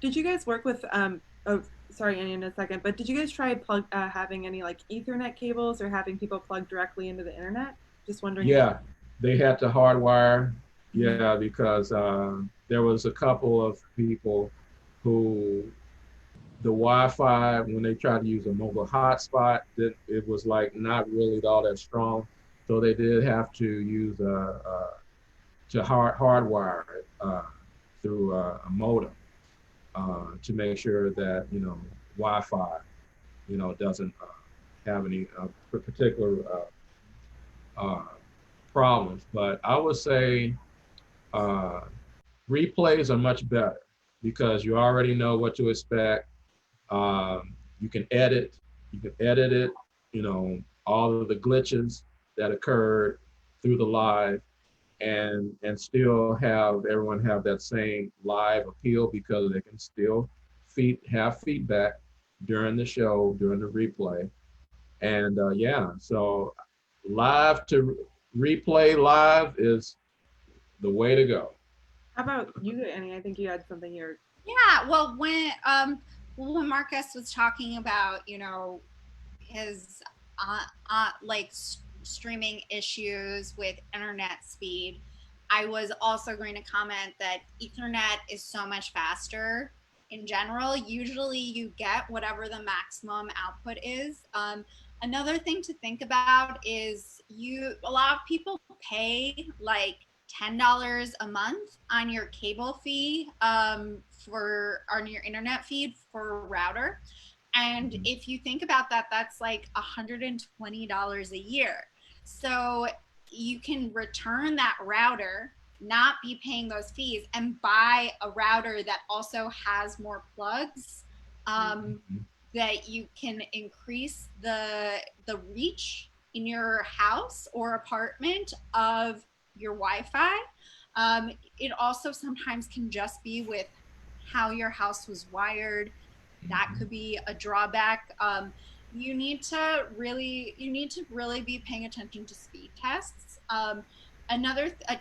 [SPEAKER 1] Did you guys work with oh sorry Annie in a second, but did you guys try having any like Ethernet cables or having people plug directly into the internet? Just wondering.
[SPEAKER 3] Yeah, they had to hardwire. Yeah, because there was a couple of people who the Wi-Fi, when they tried to use a mobile hotspot, it was like not really all that strong. So they did have to use to hardwire it through a modem to make sure that, you know, Wi-Fi, you know, doesn't have any particular problems. But I would say replays are much better because you already know what to expect. You can edit it, you know, all of the glitches that occurred through the live, and still have everyone have that same live appeal because they can still have feedback during the show, during the replay. And yeah, so live to replay live is the way to go.
[SPEAKER 1] How about you, Annie? I think you had something here.
[SPEAKER 4] Yeah, well, when Marcus was talking about, you know, his like streaming issues with internet speed, I was also going to comment that Ethernet is so much faster in general. Usually you get whatever the maximum output is. Another thing to think about is a lot of people pay like $10 a month on your cable fee on your internet feed for a router. And if you think about that, that's like $120 a year. So you can return that router, not be paying those fees, and buy a router that also has more plugs, that you can increase the reach in your house or apartment of your Wi-Fi. It also sometimes can just be with how your house was wired. That could be a drawback. You need to really be paying attention to speed tests. A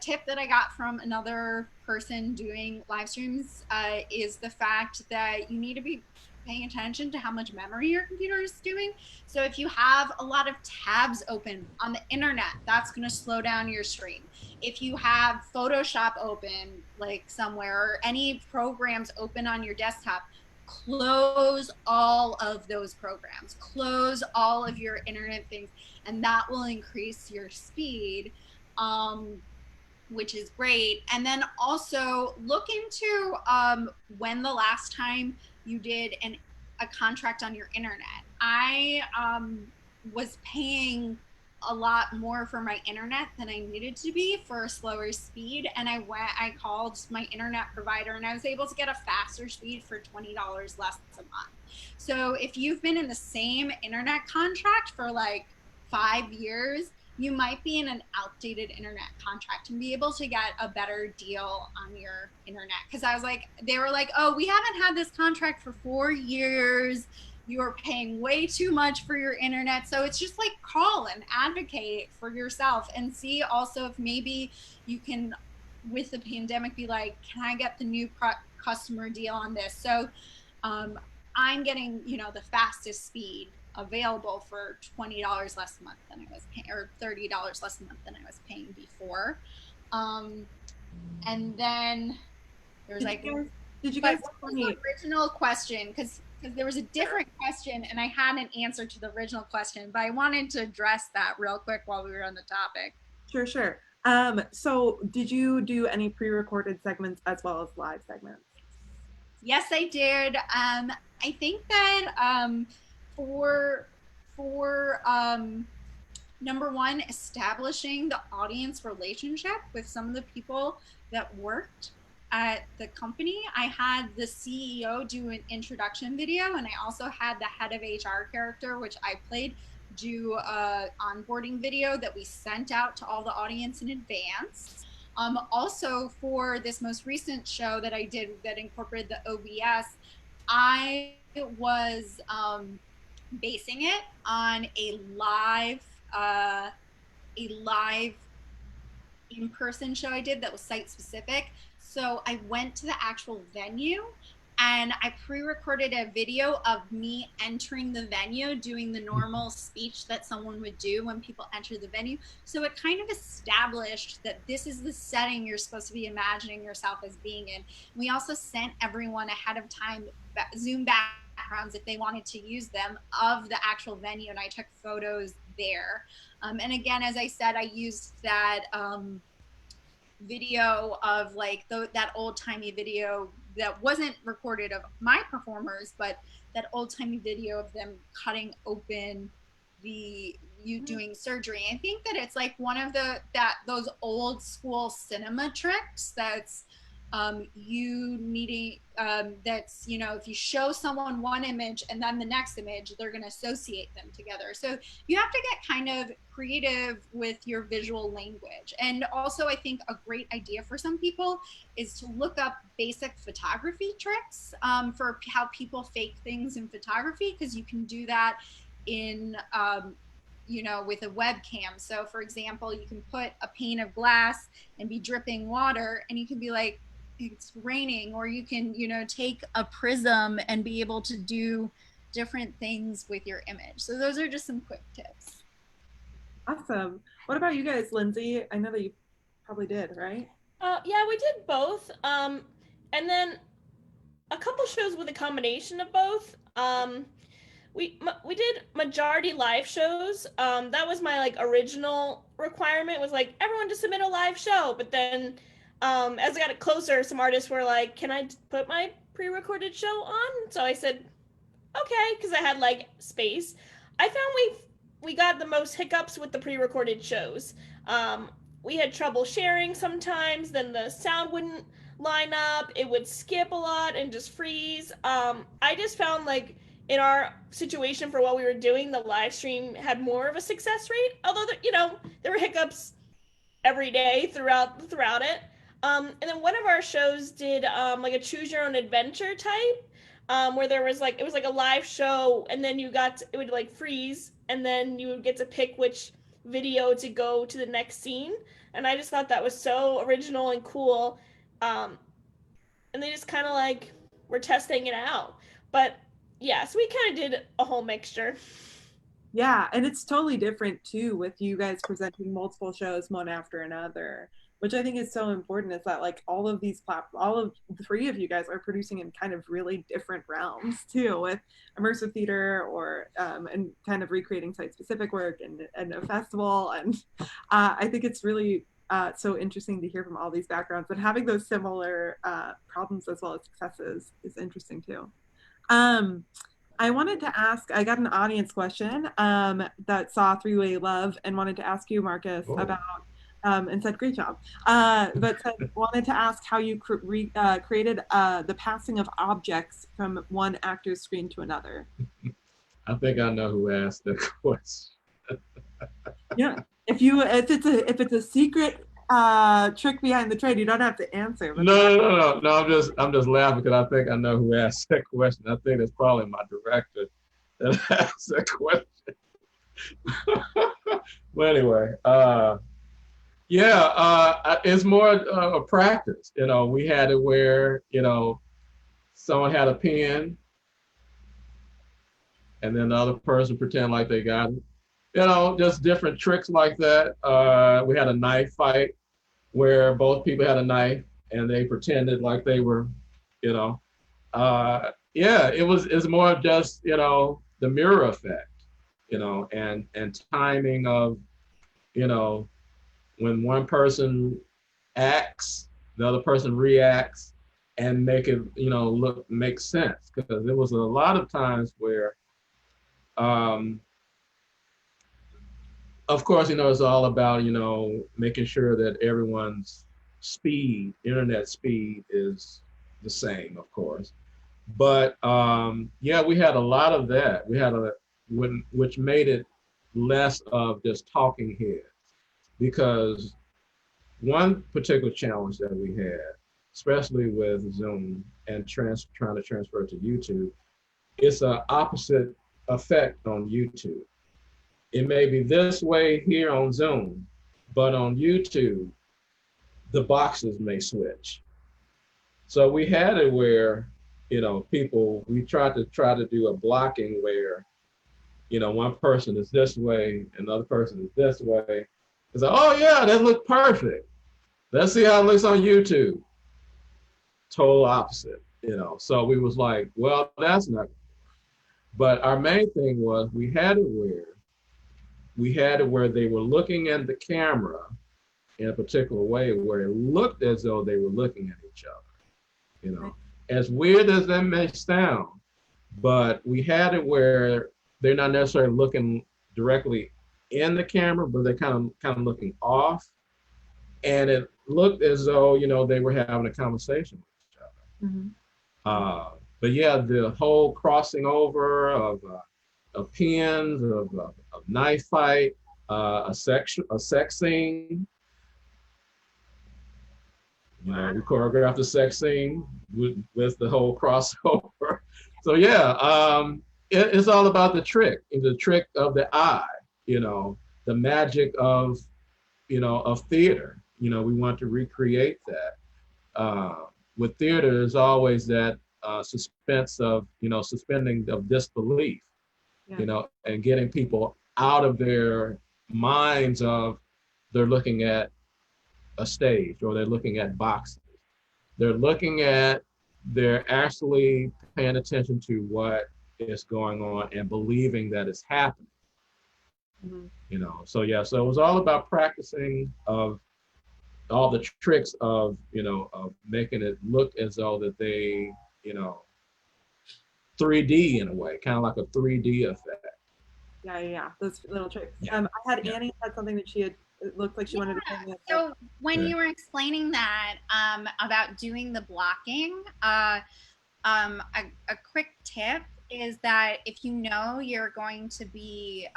[SPEAKER 4] tip that I got from another person doing live streams is the fact that you need to be paying attention to how much memory your computer is doing. So if you have a lot of tabs open on the internet, that's going to slow down your stream. If you have Photoshop open like somewhere, or any programs open on your desktop, close all of those programs, close all of your internet things, and that will increase your speed, which is great. And then also look into when the last time you did a contract on your internet. I was paying a lot more for my internet than I needed to be for a slower speed, and I called my internet provider and I was able to get a faster speed for $20 less a month. So if you've been in the same internet contract for like 5 years, you might be in an outdated internet contract and be able to get a better deal on your internet. Because they were like, oh, we haven't had this contract for 4 years. You're paying way too much for your internet. So it's just like call and advocate for yourself and see also if maybe you can, with the pandemic, be like, can I get the new customer deal on this? So I'm getting, you know, the fastest speed available for $20 less a month than I was paying, or $30 less a month than I was paying before. And then there's
[SPEAKER 1] did you guys
[SPEAKER 4] the original question? Because there was a different question and I had an answer to the original question, but I wanted to address that real quick while we were on the topic.
[SPEAKER 1] Sure. So did you do any pre-recorded segments as well as live segments?
[SPEAKER 4] Yes, I did. I think that for for number one, establishing the audience relationship with some of the people that worked at the company. I had the CEO do an introduction video, and I also had the head of HR character, which I played, do a onboarding video that we sent out to all the audience in advance. Also, for this most recent show that I did that incorporated the OBS, I was basing it on a live in-person show I did that was site specific. So I went to the actual venue and I pre-recorded a video of me entering the venue, doing the normal speech that someone would do when people enter the venue. So it kind of established that this is the setting you're supposed to be imagining yourself as being in. We also sent everyone ahead of time Zoom backgrounds if they wanted to use them of the actual venue, and I took photos there. And again, as I said, I used that video of like that old-timey video that wasn't recorded of my performers, but that old-timey video of them cutting open you doing surgery. I think that it's like one of those old school cinema tricks that's you needing that's, you know, if you show someone one image and then the next image, they're going to associate them together. So you have to get kind of creative with your visual language. And also I think a great idea for some people is to look up basic photography tricks for how people fake things in photography, because you can do that in you know, with a webcam. So for example, you can put a pane of glass and be dripping water, and you can be like, it's raining, or you can, you know, take a prism and be able to do different things with your image. So those are just some quick tips.
[SPEAKER 1] Awesome. What about you guys, Lindsay? I know that you probably did, right?
[SPEAKER 2] Yeah, we did both. And then a couple shows with a combination of both. We did majority live shows. That was my like original requirement, was like everyone just submit a live show. But then as I got closer, some artists were like, can I put my pre-recorded show on? So I said, okay, because I had like space. I found we got the most hiccups with the pre-recorded shows. We had trouble sharing sometimes, then the sound wouldn't line up, it would skip a lot and just freeze. I just found like in our situation for what we were doing, the live stream had more of a success rate, although you know, there were hiccups every day throughout it. And then one of our shows did like a choose your own adventure type, where there was like, it was like a live show, and then it would like freeze, and then you would get to pick which video to go to the next scene. And I just thought that was so original and cool. And they just kind of like were testing it out. But yeah, so we kind of did a whole mixture.
[SPEAKER 1] Yeah, and it's totally different too with you guys presenting multiple shows one after another, which I think is so important, is that like all of the three of you guys are producing in kind of really different realms too, with immersive theater or and kind of recreating site-specific work and a festival. And I think it's really so interesting to hear from all these backgrounds, and having those similar problems as well as successes is interesting too. I wanted to ask, I got an audience question that saw Three-Way Love and wanted to ask you, Marcus, about, and said, great job, but wanted to ask how you created the passing of objects from one actor's screen to another.
[SPEAKER 3] I think I know who asked the question.
[SPEAKER 1] Yeah, if it's a secret trick behind the trade, you don't have to answer.
[SPEAKER 3] No. I'm just laughing because I think I know who asked that question. I think it's probably my director that asked that question. Well, anyway, it's more a practice. You know, we had it where, you know, someone had a pen, and then the other person pretend like they got it. You know, just different tricks like that. We had a knife fight where both people had a knife and they pretended like they were, you know, it's more of just, you know, the mirror effect, you know, and timing of, you know, when one person acts, the other person reacts, and make it, you know, make sense. Because there was a lot of times where of course, it's all about, making sure that everyone's speed, internet speed is the same, of course. But yeah, we had a lot of that. Which made it less of just talking heads, because one particular challenge that we had, especially with Zoom and trying to transfer it to YouTube, it's an opposite effect on YouTube. It may be this way here on Zoom, but on YouTube, the boxes may switch. So we had it where, we tried to do a blocking where, one person is this way, another person is this way. It's like, oh yeah, that looked perfect. Let's see how it looks on YouTube. Total opposite, So we was like, well, that's not. But our main thing was we had it where they were looking at the camera in a particular way where it looked as though they were looking at each other. As weird as that may sound, but we had it where they're not necessarily looking directly in the camera, but they're kind of looking off, and it looked as though they were having a conversation with each other. Mm-hmm. But yeah, the whole crossing over of pins, of knife fight, a sex scene. We choreographed the sex scene with the whole crossover. So yeah, it's all about the trick of the eye, the magic of, of theater. We want to recreate that. With theater, there's always that suspense of, suspending of disbelief, and getting people out of their minds of they're looking at a stage or they're looking at boxes. They're actually paying attention to what is going on and believing that it's happening. Mm-hmm. So yeah, so it was all about practicing of all the tricks of, of making it look as though that they, 3D in a way, kind of like a 3D effect.
[SPEAKER 1] Yeah, those little tricks. Yeah. I had Annie had something that it looked like she wanted to tell me.
[SPEAKER 4] So when you were explaining that about doing the blocking, a quick tip is that if you're going to be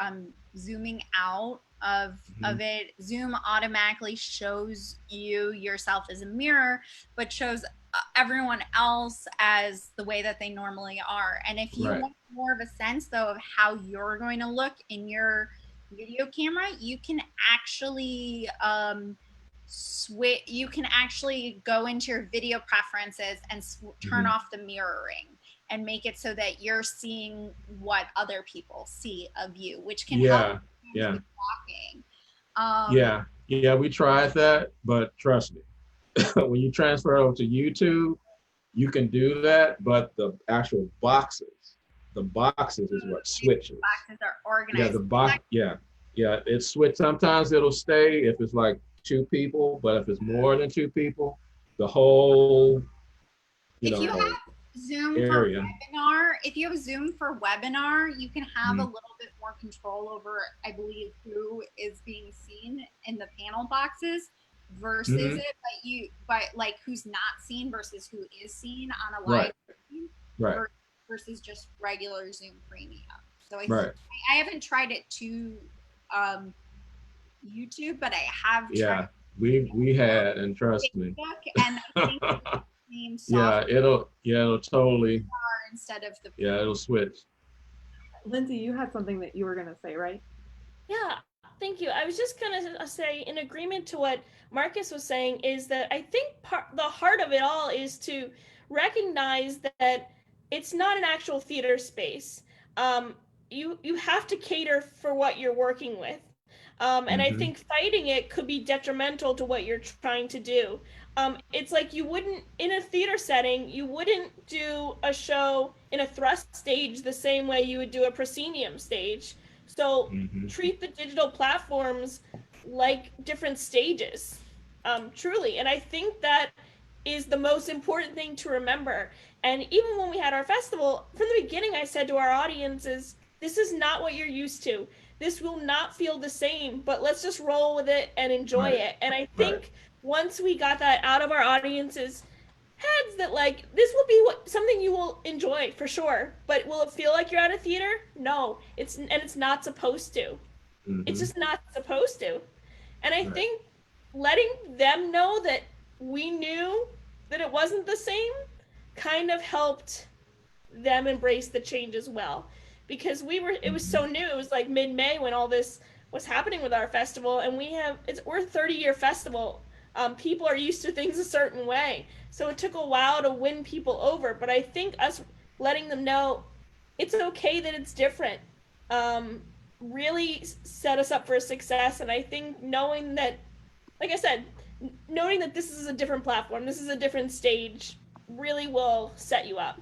[SPEAKER 4] zooming out of it, Zoom automatically shows yourself as a mirror, but shows everyone else as the way that they normally are. And if you want more of a sense though of how you're going to look in your video camera, you can actually you can actually go into your video preferences and turn off the mirroring and make it so that you're seeing what other people see of you, which can help with blocking.
[SPEAKER 3] Yeah, we tried that, but trust me, when you transfer over to YouTube, you can do that, but the actual boxes is what switches.
[SPEAKER 4] The boxes are organized.
[SPEAKER 3] Yeah, the box. Yeah, it switch. Sometimes it'll stay if it's like 2 people, but if it's more than 2 people, the whole
[SPEAKER 4] if you have Zoom area. If you have Zoom for webinar, you can have a little bit more control over, I believe, who is being seen in the panel boxes versus but like who's not seen versus who is seen on a live stream, versus just regular Zoom Premium. So I haven't tried it to YouTube, but I have tried.
[SPEAKER 3] We had, and trust me.
[SPEAKER 4] And I think it's the same
[SPEAKER 3] it'll totally
[SPEAKER 4] instead of the
[SPEAKER 3] it'll switch.
[SPEAKER 1] Lindsay, you had something that you were gonna say, right?
[SPEAKER 2] Yeah, thank you. I was just gonna say, in agreement to what Marcus was saying, is that I think the heart of it all is to recognize that it's not an actual theater space. You have to cater for what you're working with. And I think fighting it could be detrimental to what you're trying to do. It's like in a theater setting, you wouldn't do a show in a thrust stage the same way you would do a proscenium stage. So treat the digital platforms like different stages, truly. And I think that is the most important thing to remember. And even when we had our festival, from the beginning, I said to our audiences, this is not what you're used to. this will not feel the same, but let's just roll with it and enjoy it. And I think once we got that out of our audiences heads, that like this will be something you will enjoy for sure, but will it feel like you're at a theater? No, it's not supposed to. It's just not supposed to. And I think letting them know that we knew that it wasn't the same kind of helped them embrace the change as well, because it was so new. It was like mid-May when all this was happening with our festival, and we're a 30-year festival. People are used to things a certain way, so it took a while to win people over, but I think us letting them know it's okay that it's different really set us up for success. And I think knowing that, like I said, knowing that this is a different platform, this is a different stage, really will set you up.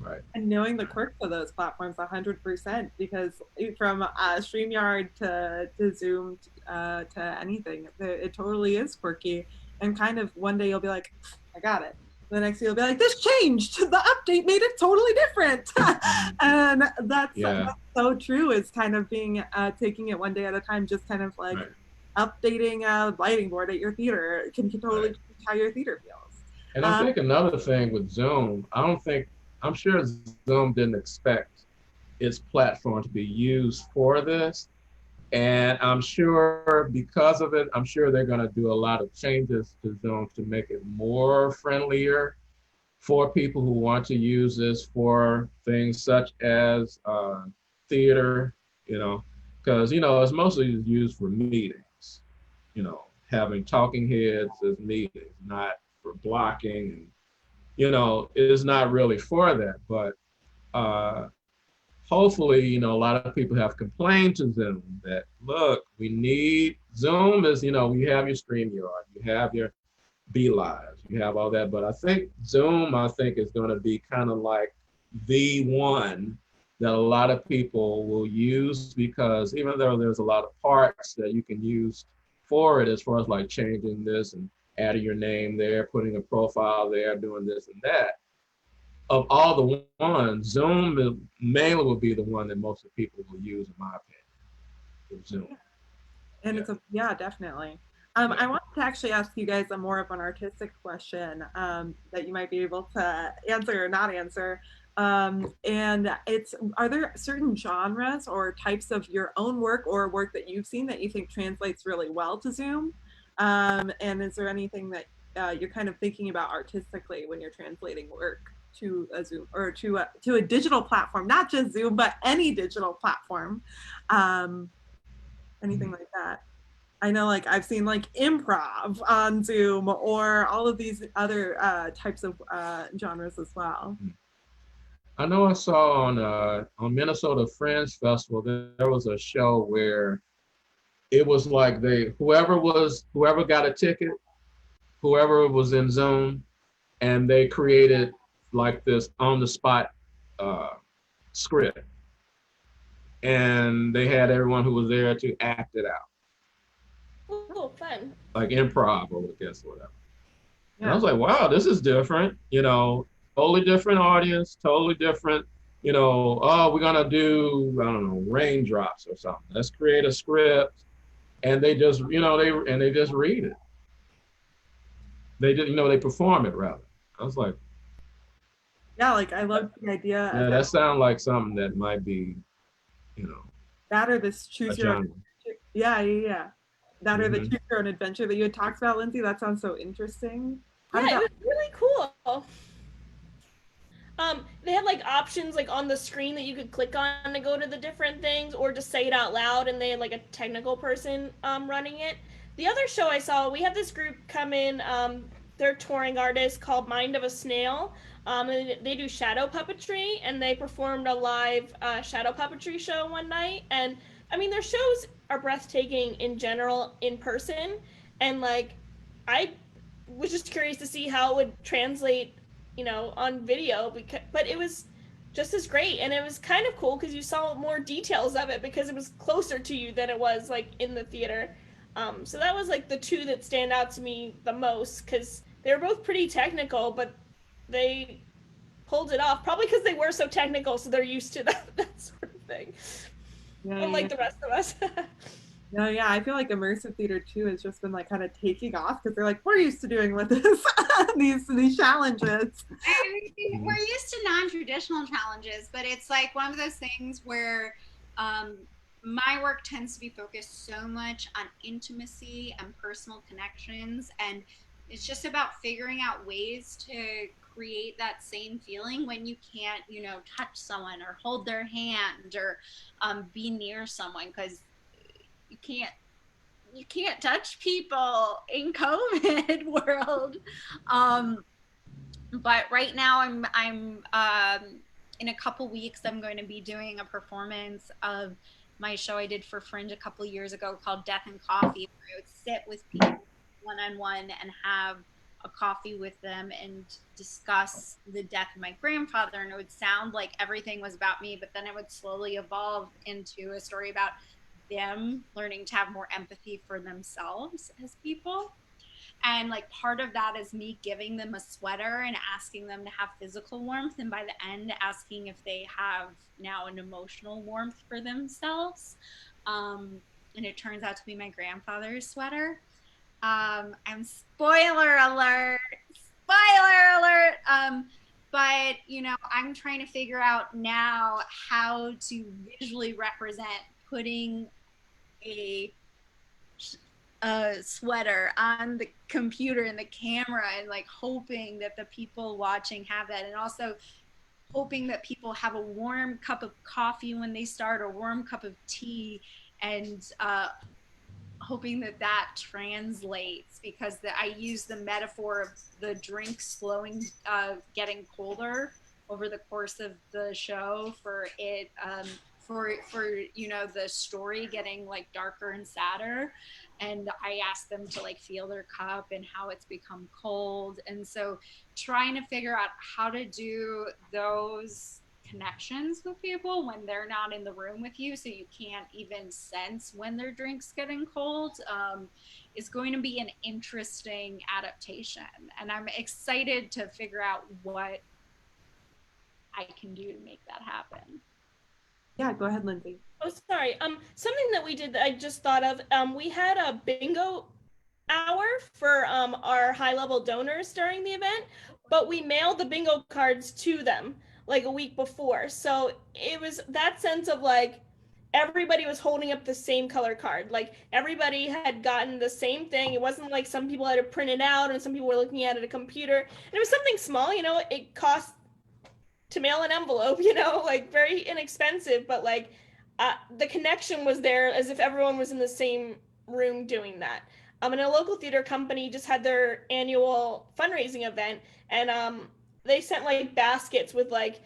[SPEAKER 3] Right.
[SPEAKER 1] And knowing the quirks of those platforms 100%, because from StreamYard to Zoom to anything, it totally is quirky. And kind of one day you'll be like, I got it. The next day you'll be like, this changed. The update made it totally different. And that's so true. Is kind of being taking it one day at a time, just kind of like updating a lighting board at your theater. It can totally change how your theater feels.
[SPEAKER 3] And I think another thing with Zoom, I'm sure Zoom didn't expect its platform to be used for this. And I'm sure because of it, I'm sure they're going to do a lot of changes to Zoom to make it more friendlier for people who want to use this for things such as theater, because, it's mostly used for meetings, having talking heads as meetings, not for blocking, and it is not really for that. But hopefully, a lot of people have complained to Zoom that, look, we need Zoom is, you have your StreamYard, you have your BeLive, you have all that. But I think Zoom, is going to be kind of like the one that a lot of people will use, because even though there's a lot of parts that you can use for it, as far as like changing this and adding your name there, putting a profile there, doing this and that, of all the ones, Zoom mainly will be the one that most of the people will use, in my opinion. Zoom.
[SPEAKER 1] And it's definitely. I wanted to actually ask you guys a more of an artistic question that you might be able to answer or not answer. And are there certain genres or types of your own work or work that you've seen that you think translates really well to Zoom? And is there anything that you're kind of thinking about artistically when you're translating work to a Zoom or to a digital platform, not just Zoom, but any digital platform? Anything like that? I know, like, I've seen like improv on Zoom or all of these other types of genres as well.
[SPEAKER 3] I know I saw on Minnesota Fringe Festival, there was a show where it was like whoever got a ticket, whoever was in Zoom, and they created like this on the spot script. And they had everyone who was there to act it out.
[SPEAKER 2] Oh, fun.
[SPEAKER 3] Like improv, or I guess whatever. Yeah. And I was like, wow, this is different, totally different audience, totally different, we're gonna do, I don't know, raindrops or something. Let's create a script. And they just, they just read it. They did, they perform it rather. I was like,
[SPEAKER 1] yeah, like I love the idea.
[SPEAKER 3] Yeah, that sounds like something that might be,
[SPEAKER 1] that or this choose your own adventure. Yeah. That or the choose your own adventure that you had talked about, Lindsay. That sounds so interesting.
[SPEAKER 2] It was really cool. They had like options like on the screen that you could click on to go to the different things, or just say it out loud, and they had like a technical person running it. The other show I saw, we had this group come in, they're touring artists called Mind of a Snail. And they do shadow puppetry, and they performed a live shadow puppetry show one night. And I mean, their shows are breathtaking in general in person, and like I was just curious to see how it would translate on video, but it was just as great. And it was kind of cool because you saw more details of it because it was closer to you than it was like in the theater. So that was like the two that stand out to me the most, because they were both pretty technical, but they pulled it off, probably because they were so technical, so they're used to that sort of thing.
[SPEAKER 1] Yeah,
[SPEAKER 2] unlike the rest of us.
[SPEAKER 1] No, yeah, I feel like immersive theater too has just been like kind of taking off because they're like, we're used to doing with this these challenges.
[SPEAKER 4] I mean, we're used to non-traditional challenges, but it's like one of those things where my work tends to be focused so much on intimacy and personal connections, and it's just about figuring out ways to create that same feeling when you can't, touch someone or hold their hand or be near someone because you can't touch people in COVID world. Um, but right now I'm in a couple weeks I'm going to be doing a performance of my show I did for Fringe a couple years ago called Death and Coffee, where I would sit with people one on one and have a coffee with them and discuss the death of my grandfather, and it would sound like everything was about me, but then it would slowly evolve into a story about them learning to have more empathy for themselves as people. And like part of that is me giving them a sweater and asking them to have physical warmth, and by the end asking if they have now an emotional warmth for themselves. And it turns out to be my grandfather's sweater. I'm spoiler alert, spoiler alert. But I'm trying to figure out now how to visually represent putting a sweater on the computer and the camera, and like hoping that the people watching have that, and also hoping that people have a warm cup of coffee when they start, a warm cup of tea, and hoping that that translates, because I use the metaphor of the drink slowing, getting colder over the course of the show for it, for the story getting like darker and sadder. And I asked them to like feel their cup and how it's become cold, and so trying to figure out how to do those connections with people when they're not in the room with you, so you can't even sense when their drink's getting cold, is going to be an interesting adaptation, and I'm excited to figure out what I can do to make that happen.
[SPEAKER 1] Yeah, go ahead, Lindsay.
[SPEAKER 2] Oh, sorry. Something that we did that I just thought of. We had a bingo hour for our high level donors during the event, but we mailed the bingo cards to them like a week before. So it was that sense of like everybody was holding up the same color card. Like everybody had gotten the same thing. It wasn't like some people had to print it out and some people were looking at it at a computer. And it was something small, it cost to mail an envelope, like very inexpensive, but like the connection was there as if everyone was in the same room doing that. And a local theater company just had their annual fundraising event, and they sent like baskets with like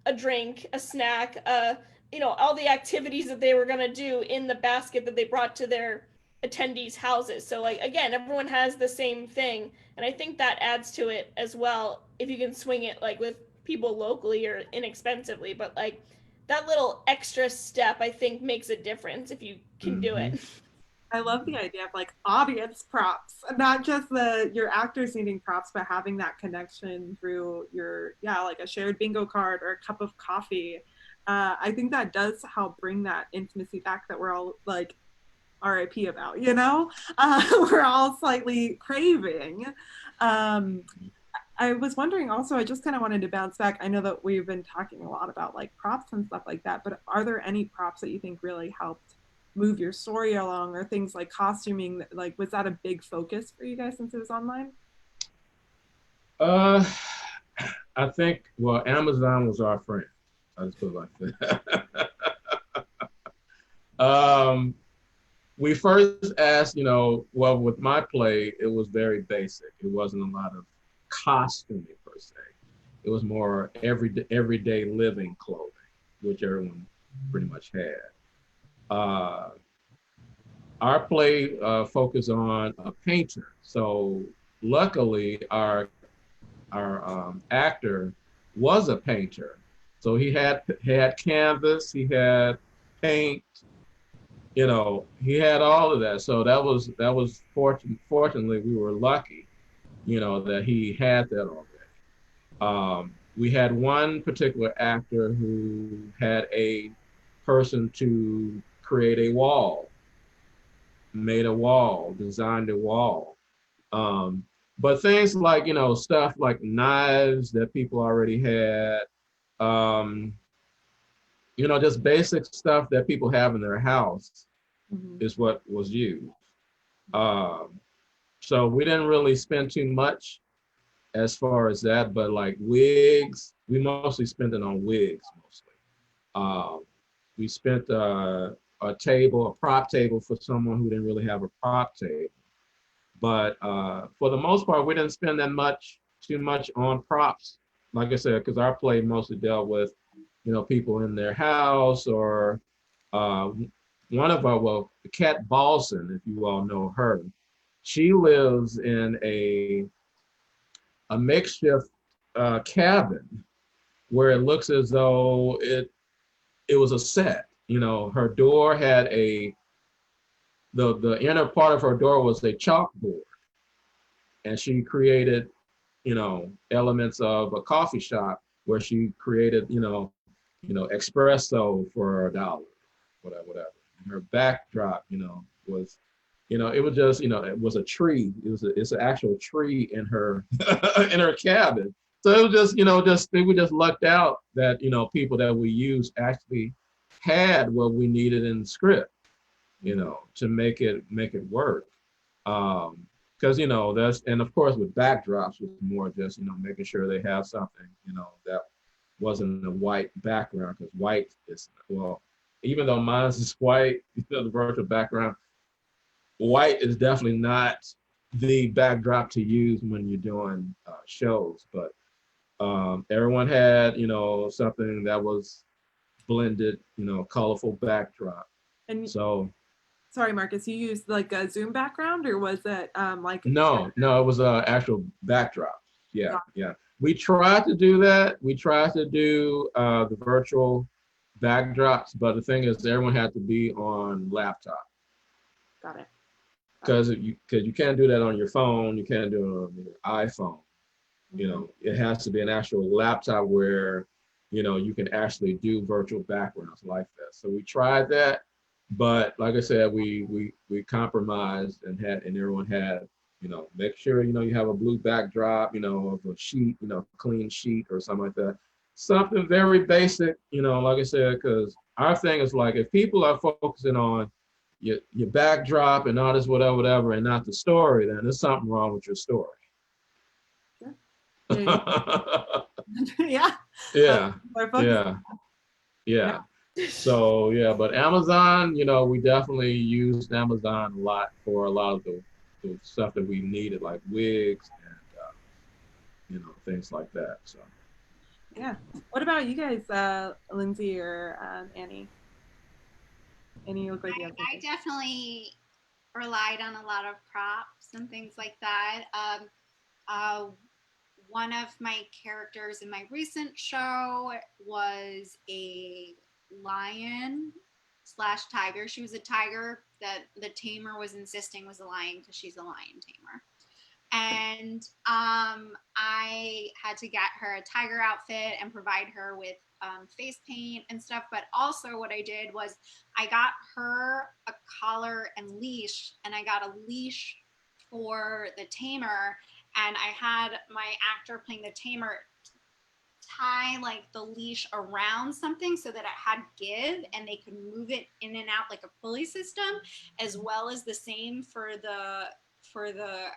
[SPEAKER 2] a drink, a snack, all the activities that they were gonna do in the basket that they brought to their attendees' houses. So like again, everyone has the same thing, and I think that adds to it as well if you can swing it like with people locally or inexpensively. But like that little extra step, I think, makes a difference if you can do it.
[SPEAKER 1] I love the idea of like audience props, not just your actors needing props, but having that connection through like a shared bingo card or a cup of coffee. I think that does help bring that intimacy back that we're all like RIP about, we're all slightly craving. I was wondering also, I just kind of wanted to bounce back. I know that we've been talking a lot about like props and stuff like that, but are there any props that you think really helped move your story along, or things like costuming? Like, was that a big focus for you guys since it was online?
[SPEAKER 3] I think, well, Amazon was our friend. I just put it like that. We first asked, well, with my play, it was very basic. It wasn't a lot of costuming per se. It was more everyday living clothing, which everyone pretty much had. Our play focused on a painter. So luckily our actor was a painter. So he had canvas, he had paint, he had all of that. So that was fortunately we were lucky, that he had that already. We had one particular actor who had a person to create a wall, made a wall, designed a wall. Um, but things like, stuff like knives that people already had, um, just basic stuff that people have in their house is what was used. Um, so we didn't really spend too much as far as that, but like wigs, we mostly spent it on wigs mostly. We spent a table, a prop table for someone who didn't really have a prop table. But for the most part, we didn't spend too much on props. Like I said, because our play mostly dealt with, people in their house or uh, one of our, well, Kat Balson, if you all know her, she lives in a makeshift cabin where it looks as though it was a set. Her door had the inner part of her door was a chalkboard, and she created, elements of a coffee shop where she created, espresso for $1, whatever. And her backdrop, was, it was just, it was a tree. It's an actual tree in her in her cabin. So it was just, we just lucked out that, people that we used actually had what we needed in the script, to make it work. Because that's, and of course with backdrops was more just making sure they have something that wasn't a white background, because white is, well, even though mine is white, the virtual background, white is definitely not the backdrop to use when you're doing shows. But everyone had something that was blended, colorful backdrop.
[SPEAKER 1] And
[SPEAKER 3] so
[SPEAKER 1] sorry, Marcus, you used like a Zoom background, or was it like?
[SPEAKER 3] No, it was a actual backdrop. Yeah,
[SPEAKER 1] Yeah.
[SPEAKER 3] yeah. We tried to do that. We tried to do the virtual backdrops, but the thing is, everyone had to be on laptop
[SPEAKER 1] Got it.
[SPEAKER 3] because you can't do that on your phone. You can't do it on your iPhone. It has to be an actual laptop where you can actually do virtual backgrounds like that. So we tried that, but like I said, we compromised and everyone had, make sure you have a blue backdrop, of a sheet, clean sheet or something like that. Something very basic, like I said, because our thing is like, if people are focusing on your backdrop and all this whatever and not the story, then there's something wrong with your story.
[SPEAKER 1] Yeah.
[SPEAKER 3] Yeah. Yeah. So yeah, but Amazon, we definitely used Amazon a lot for a lot of the stuff that we needed, like wigs and things like that. So
[SPEAKER 1] Yeah. What about you guys, Lindsay or Annie? Annie, you look like you have
[SPEAKER 4] I definitely relied on a lot of props and things like that. One of my characters in my recent show was a lion slash tiger. She was a tiger that the tamer was insisting was a lion because she's a lion tamer. And I had to get her a tiger outfit and provide her with face paint and stuff. But also, what I did was I got her a collar and leash, and I got a leash for the tamer. And I had my actor playing the tamer tie like the leash around something so that it had give and they could move it in and out like a pulley system, as well as the same for the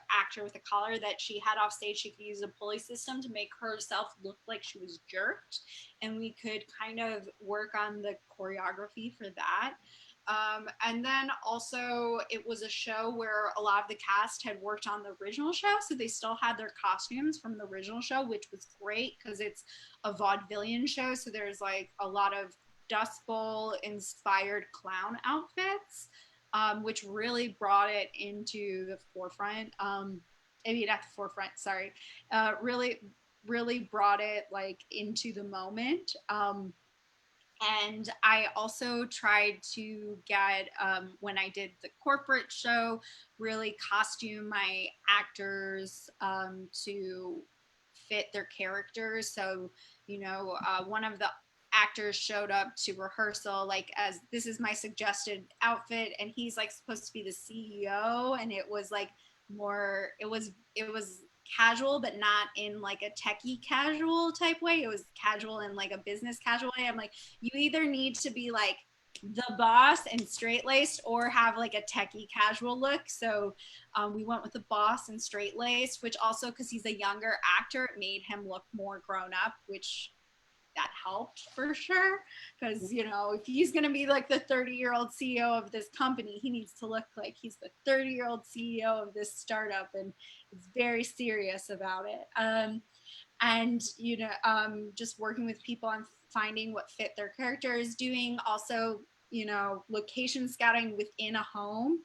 [SPEAKER 4] actor with the collar that she had off stage. She could use a pulley system to make herself look like she was jerked, and we could kind of work on the choreography for that. And then also, it was a show where a lot of the cast had worked on the original show, so they still had their costumes from the original show, which was great because it's a vaudevillian show. So there's like a lot of Dust Bowl inspired clown outfits, which really brought it into the forefront. Maybe not the forefront, sorry. Really brought it like into the moment. And I also tried to get, when I did the corporate show, really costume my actors to fit their characters. So, one of the actors showed up to rehearsal like as this is my suggested outfit, and he's like supposed to be the CEO, and it was like more it was casual, but not in like a techie casual type way. It was casual in like a business casual way. I'm like, you either need to be like the boss and straight laced or have like a techie casual look. So we went with the boss and straight laced, which also because he's a younger actor, it made him look more grown up, which that helped for sure. Because, you know, if he's going to be like the 30-year-old CEO of this company, he needs to look like he's the 30-year-old CEO of this startup and is very serious about it. And, you know, just working with people on finding what fit their character is doing. Also, you know, location scouting within a home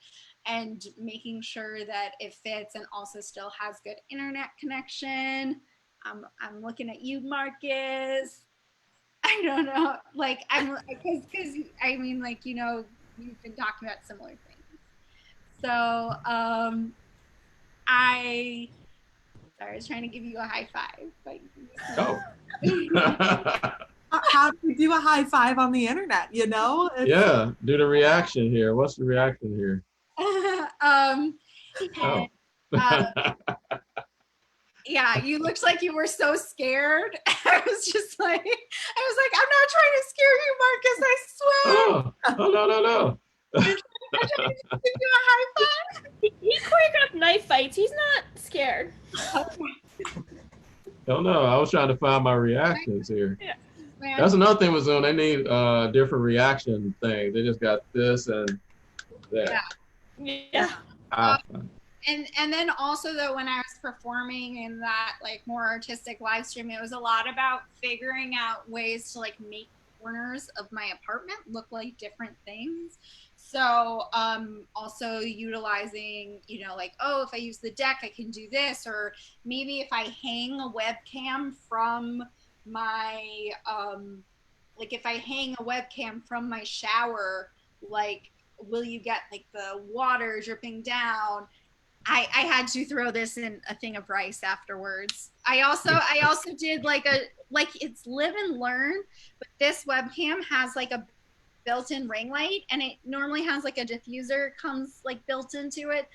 [SPEAKER 4] and making sure that it fits and also still has good internet connection. I'm looking at you, Marcus. I don't know, like I'm because I mean, like, you know, we've been talking about similar things. So I was trying to give you a high five, but
[SPEAKER 3] Oh.
[SPEAKER 1] How do you do a high five on the internet? You know?
[SPEAKER 3] Yeah, do the reaction here. What's the reaction here?
[SPEAKER 4] and,
[SPEAKER 3] Oh.
[SPEAKER 4] yeah, you looked like you were so scared. I was like, I'm not trying to scare you, Marcus, I swear.
[SPEAKER 3] Oh, no.
[SPEAKER 4] I'm trying to give you a high five.
[SPEAKER 2] He choreographed knife fights. He's not scared.
[SPEAKER 3] Don't know. I was trying to find my reactions here.
[SPEAKER 2] Yeah.
[SPEAKER 3] That's another thing with Zoom. They need different reaction things. They just got this and that.
[SPEAKER 2] Yeah.
[SPEAKER 4] And then also though, when I was performing in that like more artistic live stream, it was a lot about figuring out ways to like make corners of my apartment look like different things. So also utilizing, you know, like, oh, if I use the deck, I can do this, or maybe if I hang a webcam from my like if I hang a webcam from my shower, like, will you get like the water dripping down? I had to throw this in a thing of rice afterwards. I also did like it's live and learn, but this webcam has like a built-in ring light, and it normally has like a diffuser comes like built into it.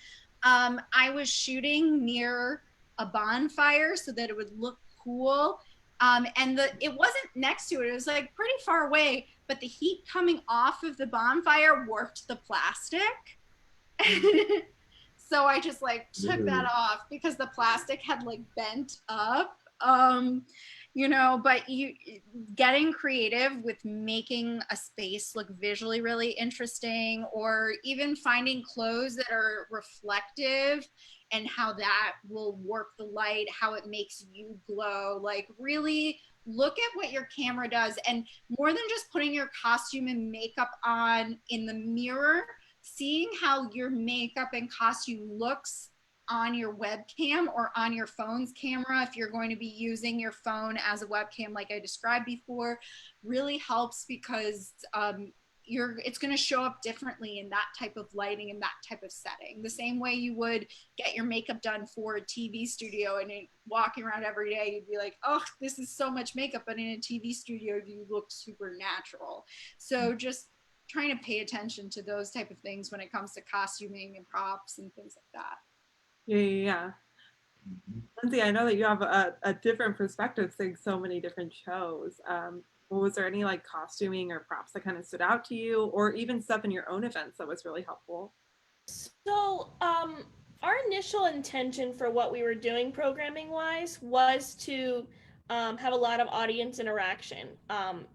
[SPEAKER 4] I was shooting near a bonfire so that it would look cool. And it wasn't next to it. It was like pretty far away, but the heat coming off of the bonfire warped the plastic. So I just like took that off because the plastic had like bent up. You know, but getting creative with making a space look visually really interesting, or even finding clothes that are reflective and how that will warp the light, how it makes you glow. Like really look at what your camera does, and more than just putting your costume and makeup on in the mirror, seeing how your makeup and costume looks on your webcam or on your phone's camera, if you're going to be using your phone as a webcam like I described before, really helps, because it's going to show up differently in that type of lighting and that type of setting. The same way you would get your makeup done for a TV studio, and walking around every day you'd be like, oh, this is so much makeup, but in a TV studio you look super natural. So just trying to pay attention to those type of things when it comes to costuming and props and things like that.
[SPEAKER 1] Yeah. Lindsay, I know that you have a different perspective seeing so many different shows. Was there any like costuming or props that kind of stood out to you, or even stuff in your own events that was really helpful?
[SPEAKER 2] So our initial intention for what we were doing programming wise was to have a lot of audience interaction.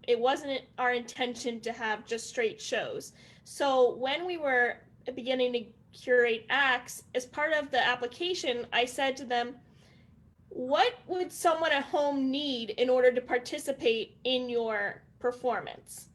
[SPEAKER 2] It wasn't our intention to have just straight shows. So when we were beginning to curate acts, as part of the application, I said to them, what would someone at home need in order to participate in your performance?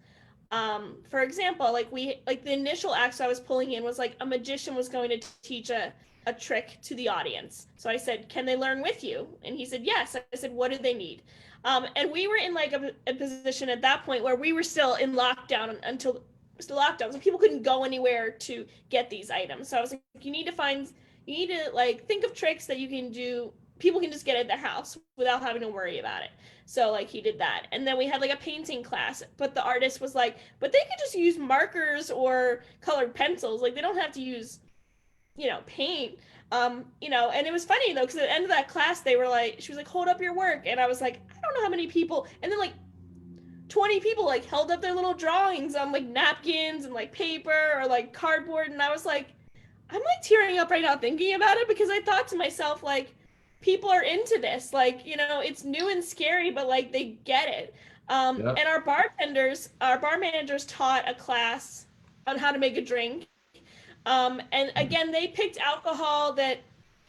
[SPEAKER 2] For example, like the initial acts I was pulling in was like a magician was going to teach a trick to the audience. So I said, can they learn with you? And he said, yes. I said, what do they need? And we were in like a position at that point where we were still in lockdown until the lockdown, so people couldn't go anywhere to get these items. So I was like, you need to like think of tricks that you can do people can just get it at their house without having to worry about it. So like he did that. And then we had like a painting class, but the artist was like, but they could just use markers or colored pencils. Like they don't have to use, paint. And it was funny though, because at the end of that class, they were like, she was like, hold up your work. And I was like, I don't know how many people. And then like 20 people like held up their little drawings on like napkins and like paper or like cardboard. And I was like, I'm like tearing up right now thinking about it, because I thought to myself, like, people are into this. Like, it's new and scary, but like they get it.
[SPEAKER 3] Yep.
[SPEAKER 2] And our bar managers taught a class on how to make a drink. And again, they picked alcohol that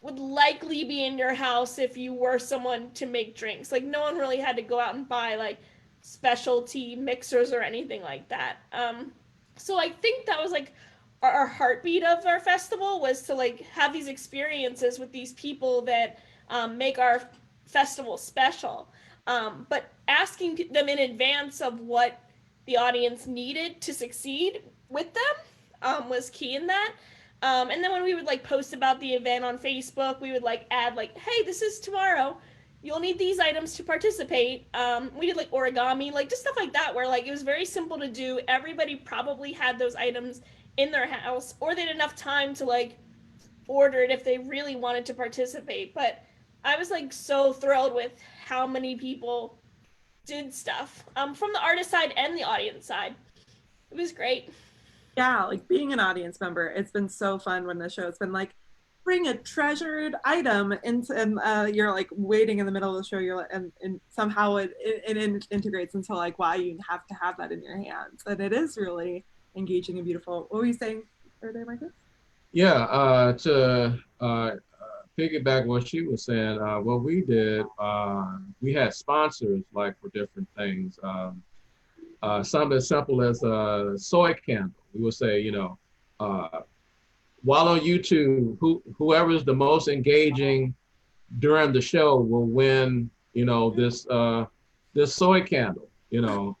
[SPEAKER 2] would likely be in your house if you were someone to make drinks. Like no one really had to go out and buy like specialty mixers or anything like that. So I think that was like our heartbeat of our festival, was to like have these experiences with these people that make our festival special. But asking them in advance of what the audience needed to succeed with them was key in that. And then when we would like post about the event on Facebook, we would like add like, hey, this is tomorrow. You'll need these items to participate. We did like origami, like just stuff like that, where like it was very simple to do. Everybody probably had those items in their house, or they had enough time to like order it if they really wanted to participate. But I was like so thrilled with how many people did stuff from the artist side and the audience side. It was great.
[SPEAKER 1] Yeah, like being an audience member, it's been so fun when the show's been like, bring a treasured item into, and you're like waiting in the middle of the show, you're like, and somehow it integrates into like why you have to have that in your hands, and it is really engaging and beautiful. What were you saying earlier, Marcus?
[SPEAKER 3] Yeah, to piggyback what she was saying, what we did, we had sponsors like for different things. Something as simple as a soy candle. We would say, while on YouTube, whoever's the most engaging during the show will win, this soy candle, and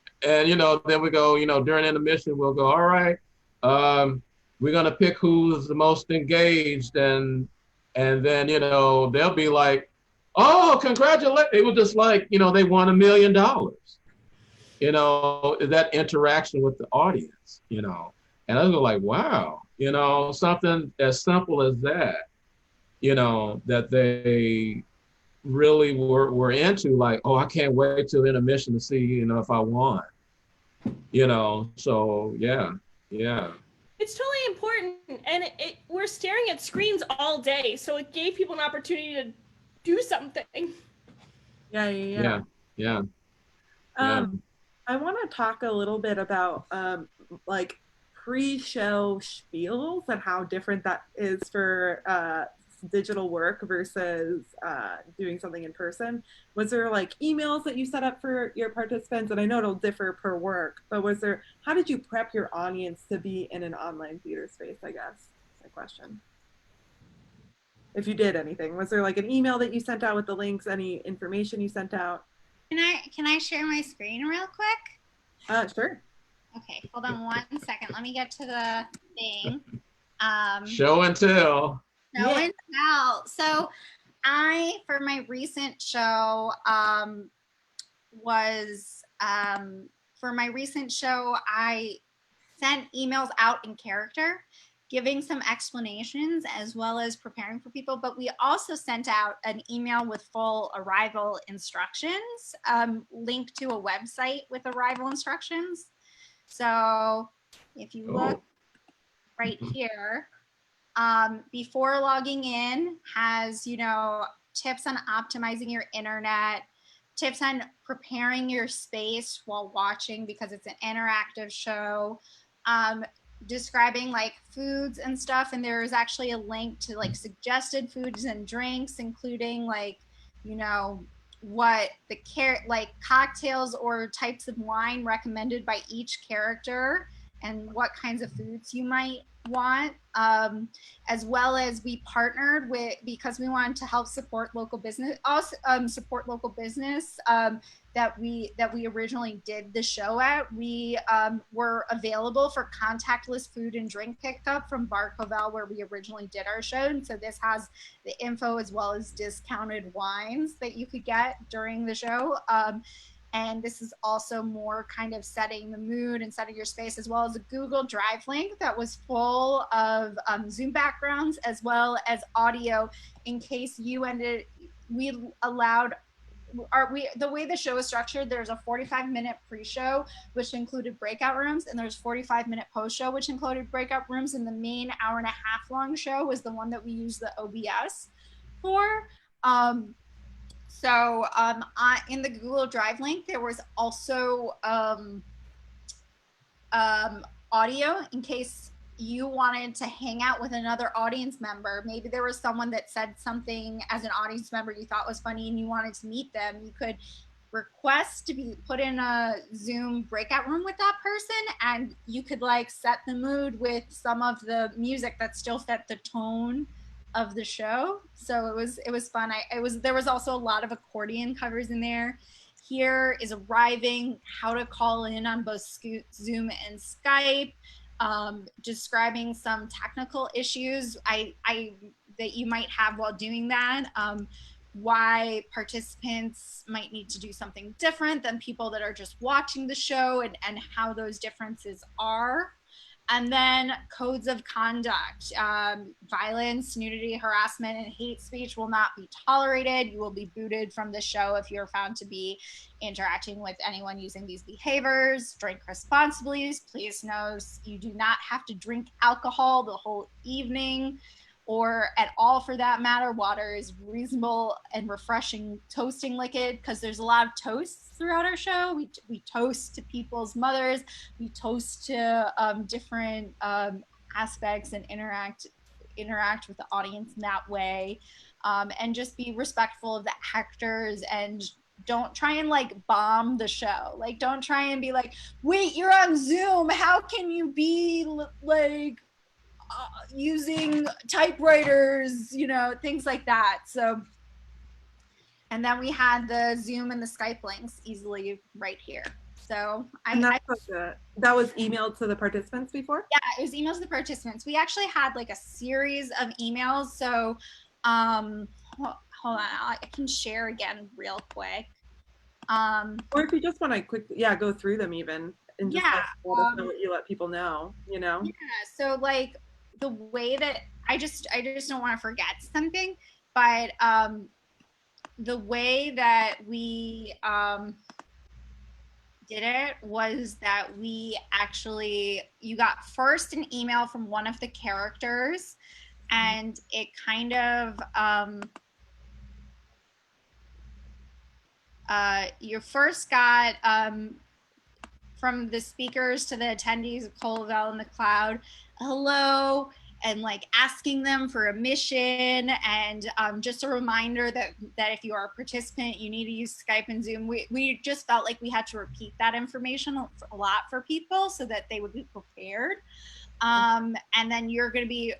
[SPEAKER 3] then we go, during intermission we'll go, all right, we're gonna pick who's the most engaged, and then they'll be like, oh, congratulations! It was just like they won $1 million. That interaction with the audience, and I was like, wow, something as simple as that, that they really were into, like, oh, I can't wait till intermission to see, if I won, so yeah.
[SPEAKER 2] It's totally important, and we're staring at screens all day, so it gave people an opportunity to do something.
[SPEAKER 1] Yeah. I want to talk a little bit about like pre-show spiels and how different that is for digital work versus doing something in person. Was there like emails that you set up for your participants? And I know it'll differ per work, but how did you prep your audience to be in an online theater space, I guess, is my question. If you did anything, was there like an email that you sent out with the links, any information you sent out?
[SPEAKER 4] Can I share my screen real quick?
[SPEAKER 1] Sure.
[SPEAKER 4] Okay, hold on 1 second. Let me get to the thing.
[SPEAKER 3] Show and tell.
[SPEAKER 4] Show and tell. So for my recent show, I sent emails out in character, giving some explanations as well as preparing for people. But we also sent out an email with full arrival instructions, linked to a website with arrival instructions. So if you look right here, before logging in has, tips on optimizing your internet, tips on preparing your space while watching because it's an interactive show, describing like foods and stuff, and there is actually a link to like suggested foods and drinks, including like what like cocktails or types of wine recommended by each character, and what kinds of foods you might want, as well as we partnered with, because we wanted to help support local business, also support local business that we originally did the show at. We were available for contactless food and drink pickup from Bar Covell, where we originally did our show. And so this has the info as well as discounted wines that you could get during the show. And this is also more kind of setting the mood and setting your space, as well as a Google Drive link that was full of Zoom backgrounds as well as audio in case you ended. We allowed the way the show is structured, there's a 45-minute pre-show which included breakout rooms, and there's 45-minute post-show which included breakout rooms, and the main hour-and-a-half long show was the one that we used the OBS for. In the Google Drive link, there was also audio in case you wanted to hang out with another audience member. Maybe there was someone that said something as an audience member you thought was funny and you wanted to meet them. You could request to be put in a Zoom breakout room with that person, and you could like set the mood with some of the music that still set the tone of the show. So it was fun. There was also a lot of accordion covers in there. Here is arriving, how to call in on both Zoom and Skype, describing some technical issues that you might have while doing that, why participants might need to do something different than people that are just watching the show, and how those differences are. And then codes of conduct. Violence, nudity, harassment, and hate speech will not be tolerated. You will be booted from the show if you're found to be interacting with anyone using these behaviors. Drink responsibly. Please know you do not have to drink alcohol the whole evening, or at all for that matter. Water is reasonable and refreshing toasting liquid, because there's a lot of toasts throughout our show. We toast to people's mothers, we toast to different aspects, and interact with the audience in that way, and just be respectful of the actors, and don't try and like bomb the show. Like, don't try and be like, wait, you're on Zoom, how can you be like using typewriters, things like that. So, and then we had the Zoom and the Skype links easily right here. So
[SPEAKER 1] that was emailed to the participants before?
[SPEAKER 4] Yeah, it was emailed to the participants. We actually had like a series of emails. So hold on, I can share again real quick.
[SPEAKER 1] Or if you just want to quickly, go through them even, and just let us know what you let people know, Yeah,
[SPEAKER 4] so like the way that I just don't want to forget something, but the way that we did it was that you got first an email from one of the characters, and it kind of you first got from the speakers to the attendees of Colville in the Cloud, hello, and like asking them for a mission, and just a reminder that if you are a participant, you need to use Skype and Zoom. We just felt like we had to repeat that information a lot for people so that they would be prepared. And then you're going to be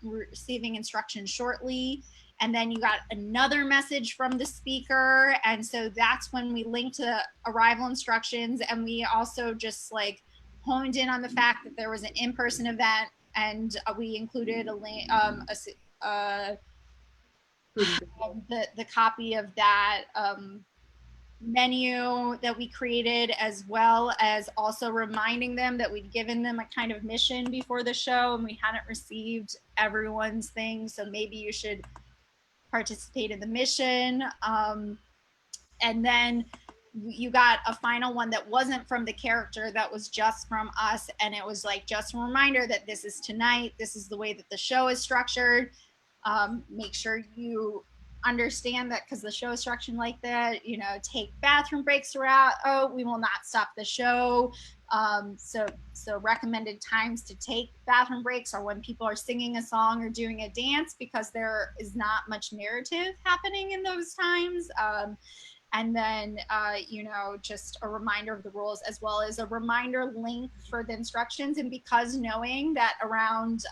[SPEAKER 4] receiving instructions shortly. And then you got another message from the speaker. And so that's when we linked to arrival instructions. And we also just like honed in on the fact that there was an in-person event, and we included the copy of that menu that we created, as well as also reminding them that we'd given them a kind of mission before the show and we hadn't received everyone's thing, so maybe you should participate in the mission. And then you got a final one that wasn't from the character, that was just from us, and it was like just a reminder that this is tonight, this is the way that the show is structured. Make sure you understand that, because the show is structured like that, take bathroom breaks throughout. We will not stop the show. So recommended times to take bathroom breaks are when people are singing a song or doing a dance, because there is not much narrative happening in those times. and then, just a reminder of the rules, as well as a reminder link for the instructions. And because knowing that around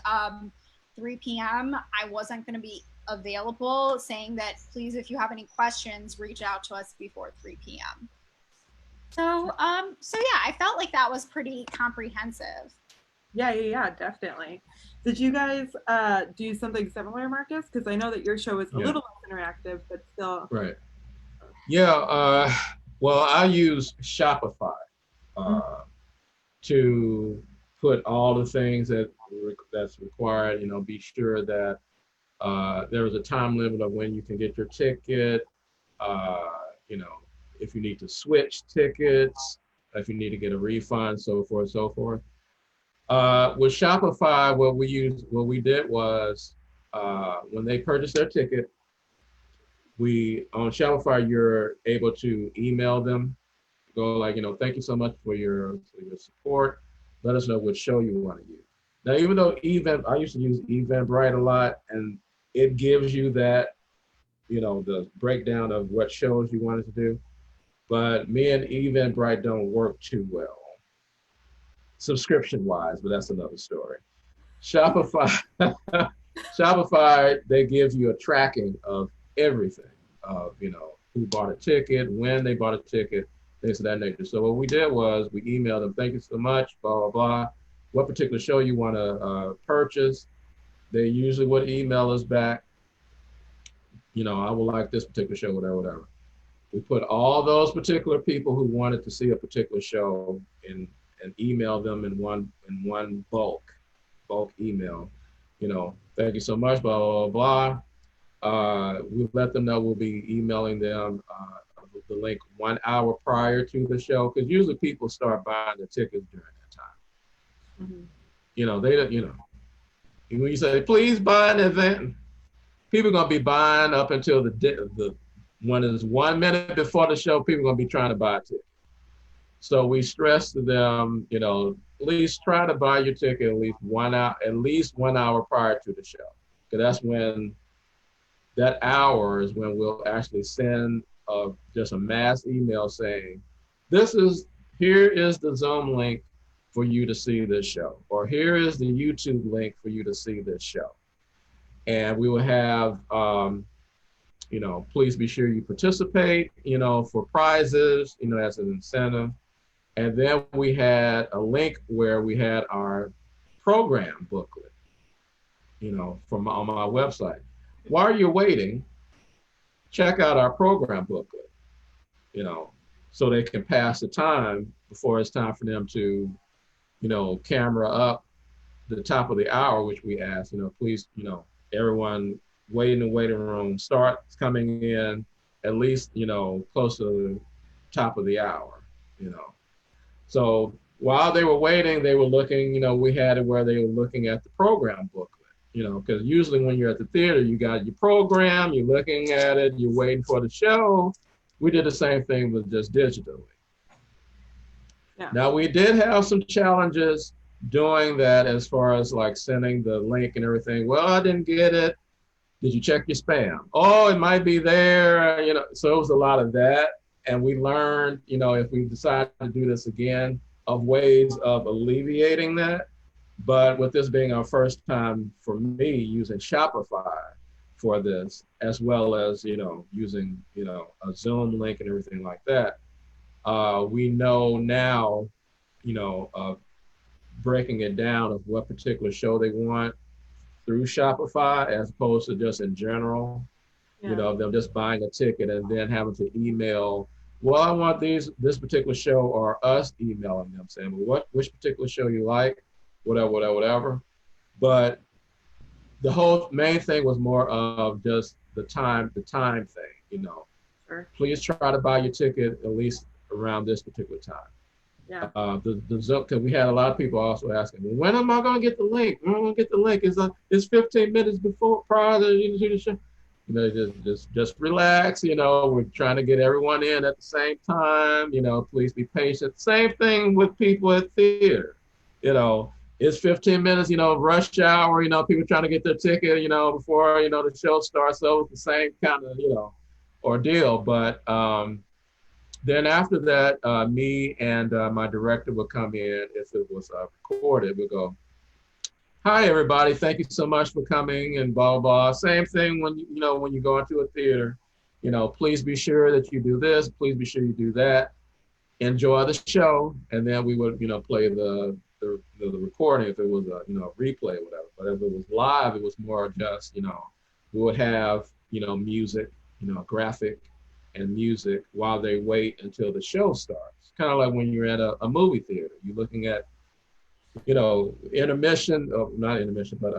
[SPEAKER 4] 3 p.m. I wasn't going to be available, saying that please, if you have any questions, reach out to us before 3 p.m. So yeah, I felt like that was pretty comprehensive.
[SPEAKER 1] Yeah, definitely. Did you guys do something similar, Marcus? Because I know that your show is a little less interactive, but still.
[SPEAKER 3] Right. Yeah. Well, I use Shopify to put all the things that's required. Be sure that there is a time limit of when you can get your ticket. If you need to switch tickets, if you need to get a refund, so forth, so forth. With Shopify, what we did was when they purchased their ticket, on Shopify, you're able to email them, go like, thank you so much for your support. Let us know what show you want to use. Now, even though I used to use Eventbrite a lot, and it gives you that, the breakdown of what shows you wanted to do. But me and Eventbrite don't work too well, subscription-wise, but that's another story. Shopify, they give you a tracking of everything, of who bought a ticket, when they bought a ticket, things of that nature. So what we did was we emailed them, thank you so much, blah, blah, blah. What particular show you want to purchase? They usually would email us back, I would like this particular show, whatever. We put all those particular people who wanted to see a particular show and email them in one bulk email. Thank you so much, blah, blah, blah. We let them know we'll be emailing them the link 1 hour prior to the show, because usually people start buying the tickets during that time. Mm-hmm. When you say, please buy an event, people are going to be buying up until when it's 1 minute before the show, people are going to be trying to buy a ticket. So we stress to them, at least try to buy your ticket at least 1 hour prior to the show. Because that's when, that hour is when we'll actually send just a mass email saying, here is the Zoom link for you to see this show, or here is the YouTube link for you to see this show. And we will have, please be sure you participate, for prizes, as an incentive. And then we had a link where we had our program booklet, on my website. While you're waiting, check out our program booklet, so they can pass the time before it's time for them to, camera up the top of the hour, which we ask, please, everyone waiting in the waiting room starts coming in at least, close to the top of the hour, So while they were waiting, they were looking, we had it where they were looking at the program booklet, because usually when you're at the theater, you got your program, you're looking at it, you're waiting for the show. We did the same thing with just digitally. Yeah. Now, we did have some challenges doing that as far as like sending the link and everything. Well, I didn't get it. Did you check your spam? Oh, it might be there, so it was a lot of that. And we learned, if we decide to do this again, of ways of alleviating that. But with this being our first time for me using Shopify for this, as well as, using, a Zoom link and everything like that, we know now, of breaking it down of what particular show they want through Shopify, as opposed to just in general, them just buying a ticket and then having to email, well, I want this particular show, or us emailing them saying, well, which particular show you like, whatever. But the whole main thing was more of just the time thing, Sure. Please try to buy your ticket at least around this particular time. Yeah. Because we had a lot of people also asking, well, when am I going to get the link? When am I going to get the link? It's 15 minutes prior to the show. Just relax. We're trying to get everyone in at the same time. Please be patient. Same thing with people at theater. It's 15 minutes. Rush hour. People trying to get their ticket. Before the show starts. So it's the same kind of ordeal. But Then after that, me and my director would come in. If it was recorded, we'd go, "Hi, everybody. Thank you so much for coming," and blah, blah. Same thing when when you go into a theater. Please be sure that you do this. Please be sure you do that. Enjoy the show, and then we would play the recording if it was a replay or whatever. But if it was live, it was more just we would have music, graphic and music while they wait until the show starts. Kind of like when you're at a movie theater, you're looking at intermission, not intermission, but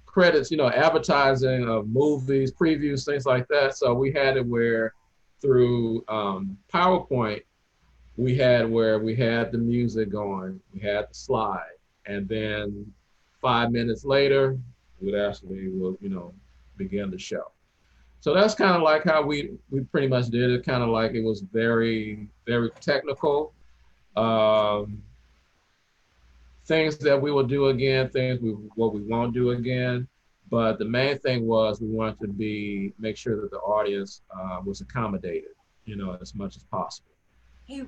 [SPEAKER 3] credits, advertising of movies, previews, things like that. So we had it where through PowerPoint, we had the music going, we had the slide, and then 5 minutes later, we'd actually begin the show. So that's kind of like how we pretty much did it. Kind of like it was very, very technical. Things that we will do again, what we won't do again. But the main thing was we wanted to make sure that the audience was accommodated, as much as possible.
[SPEAKER 1] Hey,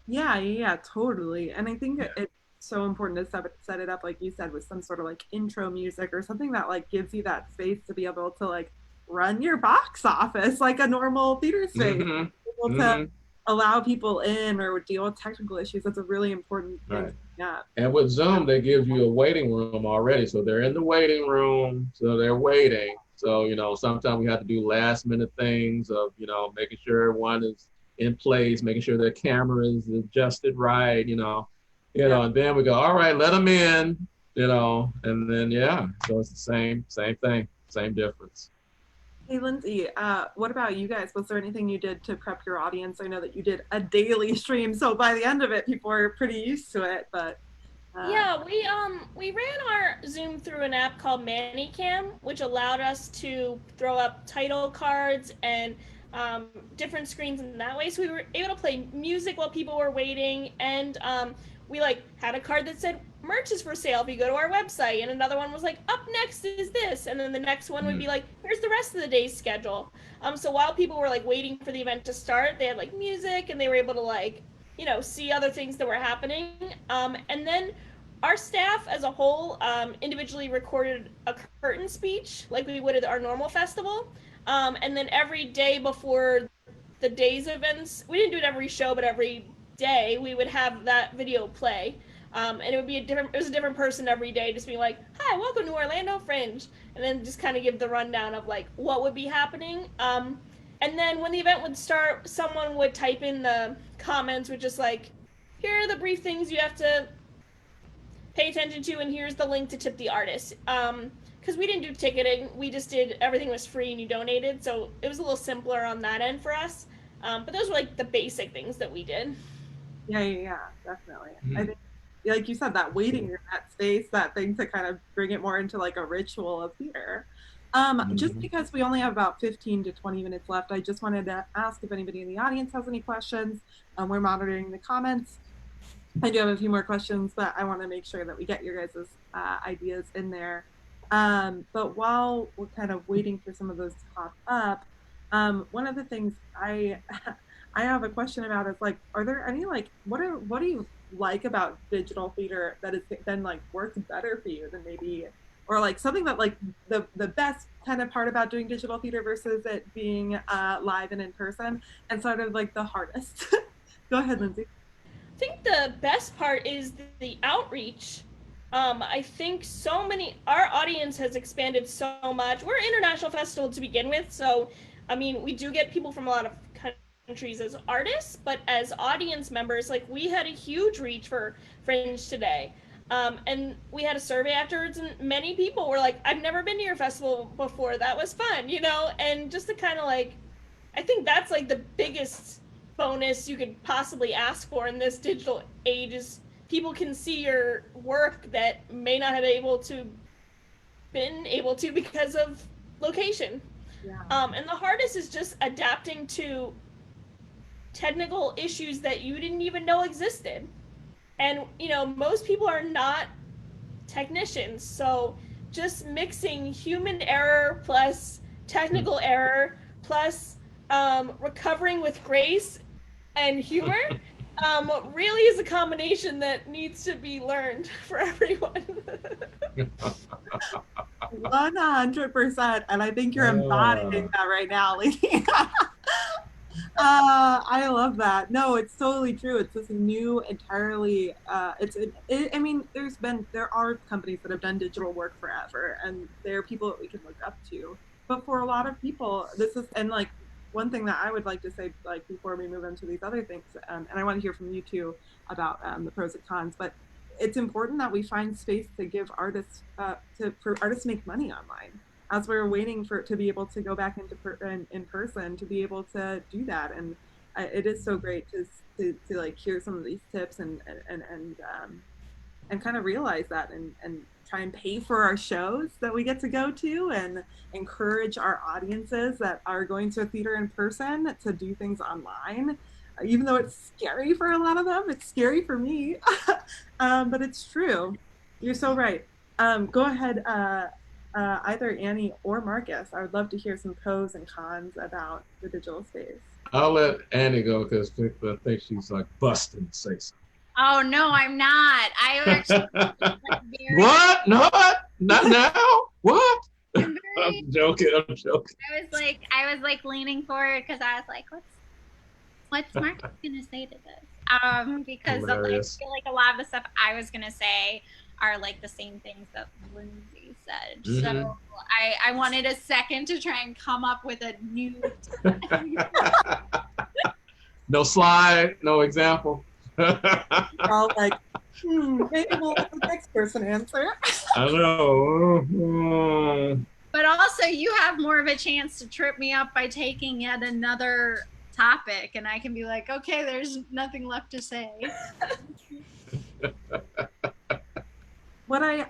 [SPEAKER 1] yeah, totally. And I think it's so important to set it up, like you said, with some sort of like intro music or something that like gives you that space to be able to like run your box office like a normal theater space.
[SPEAKER 3] Mm-hmm.
[SPEAKER 1] To allow people in or deal with technical issues. That's a really important thing.
[SPEAKER 3] Right.
[SPEAKER 1] Yeah.
[SPEAKER 3] And with Zoom, they give you a waiting room already. So they're in the waiting room, so they're waiting. So, sometimes we have to do last minute things of, making sure everyone is in place, making sure their camera is adjusted right, and then we go, all right, let them in, and then, so it's the same thing, same difference.
[SPEAKER 1] Hey, Lindsay, what about you guys? Was there anything you did to prep your audience? I know that you did a daily stream, so by the end of it, people were pretty used to it, but...
[SPEAKER 2] Yeah, we ran our Zoom through an app called ManyCam, which allowed us to throw up title cards and different screens in that way. So we were able to play music while people were waiting, and we had a card that said merch is for sale if you go to our website, and another one was like, up next is this, and then the next one would be like, here's the rest of the day's schedule. So while people were waiting for the event to start, they had music, and they were able to see other things that were happening. And then our staff as a whole individually recorded a curtain speech like we would at our normal festival. And then every day before the day's events, we didn't do it every show, but every day we would have that video play. And it was a different person every day, just being like, hi, welcome to Orlando Fringe. And then just kind of give the rundown of what would be happening. And then when the event would start, someone would type in the comments with just here are the brief things you have to pay attention to, and here's the link to tip the artist. Because we didn't do ticketing, we just did, everything was free and you donated, so it was a little simpler on that end for us. But those were the basic things that we did.
[SPEAKER 1] Yeah, definitely. I think, like you said, that waiting room, that space, that thing to kind of bring it more into a ritual of theater. Just because we only have about 15 to 20 minutes left, I just wanted to ask if anybody in the audience has any questions. We're monitoring the comments. I do have a few more questions, but I want to make sure that we get your guys' ideas in there. But while we're kind of waiting for some of those to pop up, one of the things I have a question about is are there any what do you like about digital theater that has then worked better for you than maybe, or something that the best kind of part about doing digital theater versus it being live and in person, and sort of the hardest? Go ahead, Lindsay.
[SPEAKER 2] I think the best part is the outreach. I think our audience has expanded so much. We're an international festival to begin with, so I mean, we do get people from a lot of countries as artists, but as audience members, we had a huge reach for Fringe today. And we had a survey afterwards, and many people were like, I've never been to your festival before, that was fun, and just to kind of I think that's the biggest bonus you could possibly ask for in this digital age, is people can see your work that may not have been able to because of location.
[SPEAKER 1] Yeah.
[SPEAKER 2] And the hardest is just adapting to technical issues that you didn't even know existed. And most people are not technicians, so just mixing human error plus technical error plus recovering with grace and humor really is a combination that needs to be learned for everyone.
[SPEAKER 1] 100%. And I think you're embodying
[SPEAKER 3] Uh,
[SPEAKER 1] that right now, lady. I love that. No, it's totally true. It's this new, entirely. I mean, there are companies that have done digital work forever, and there are people that we can look up to. But for a lot of people, this is and like one thing that I would like to say, like before we move into these other things, and I want to hear from you too about the pros and cons. But it's important that we find space to give artists for artists to make money online as we're waiting for to be able to go back in person to be able to do that. And it is so great to like hear some of these tips and kind of realize that and try and pay for our shows that we get to go to and encourage our audiences that are going to a theater in person to do things online. Even though it's scary for a lot of them, it's scary for me, but it's true. You're so right. Go ahead, either Annie or Marcus. I would love to hear some pros and cons about the digital space.
[SPEAKER 3] I'll let Annie go because I think she's like busting to say something.
[SPEAKER 4] Oh no, I'm not. I actually
[SPEAKER 3] What? Not now? What?
[SPEAKER 4] I'm
[SPEAKER 3] I'm joking.
[SPEAKER 4] I was like leaning forward because I was like, what's Marcus gonna say to this? Because I feel like a lot of the stuff I was gonna say are like the same things that Lindsay said. So I wanted a second to try and come up with a new
[SPEAKER 3] no slide, no example.
[SPEAKER 1] All like, maybe we'll let the next person answer.
[SPEAKER 3] I know.
[SPEAKER 4] But also you have more of a chance to trip me up by taking yet another topic and I can be like, okay, there's nothing left to say.
[SPEAKER 1] What I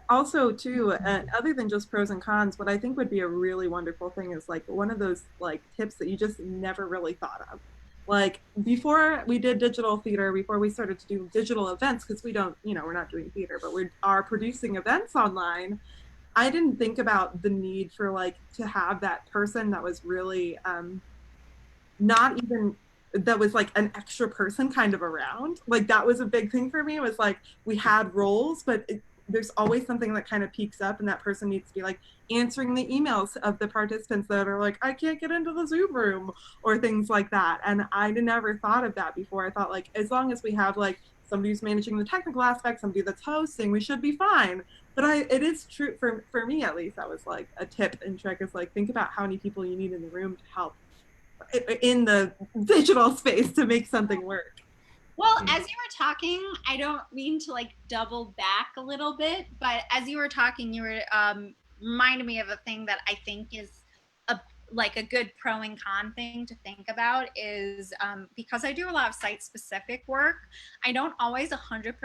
[SPEAKER 1] also too, other than just pros and cons, what I think would be a really wonderful thing is like one of those like tips that you just never really thought of. Like before we did digital theater, before we started to do digital events, because we don't, we're not doing theater, but we are producing events online. I didn't think about the need for like to have that person that was really not even that was like an extra person kind of around. Like that was a big thing for me. It was like we had roles, but there's always something that kind of peaks up, and that person needs to be like answering the emails of the participants that are like, I can't get into the Zoom room or things like that. And I never thought of that before. I thought like as long as we have like somebody who's managing the technical aspects, somebody that's hosting, we should be fine. But it is true for me at least. That was like a tip and trick is like think about how many people you need in the room to help in the digital space to make something work.
[SPEAKER 4] Well, as you were talking, I don't mean to like double back a little bit, but as you were talking, you were reminded me of a thing that I think is like a good pro and con thing to think about is because I do a lot of site specific work, I don't always 100%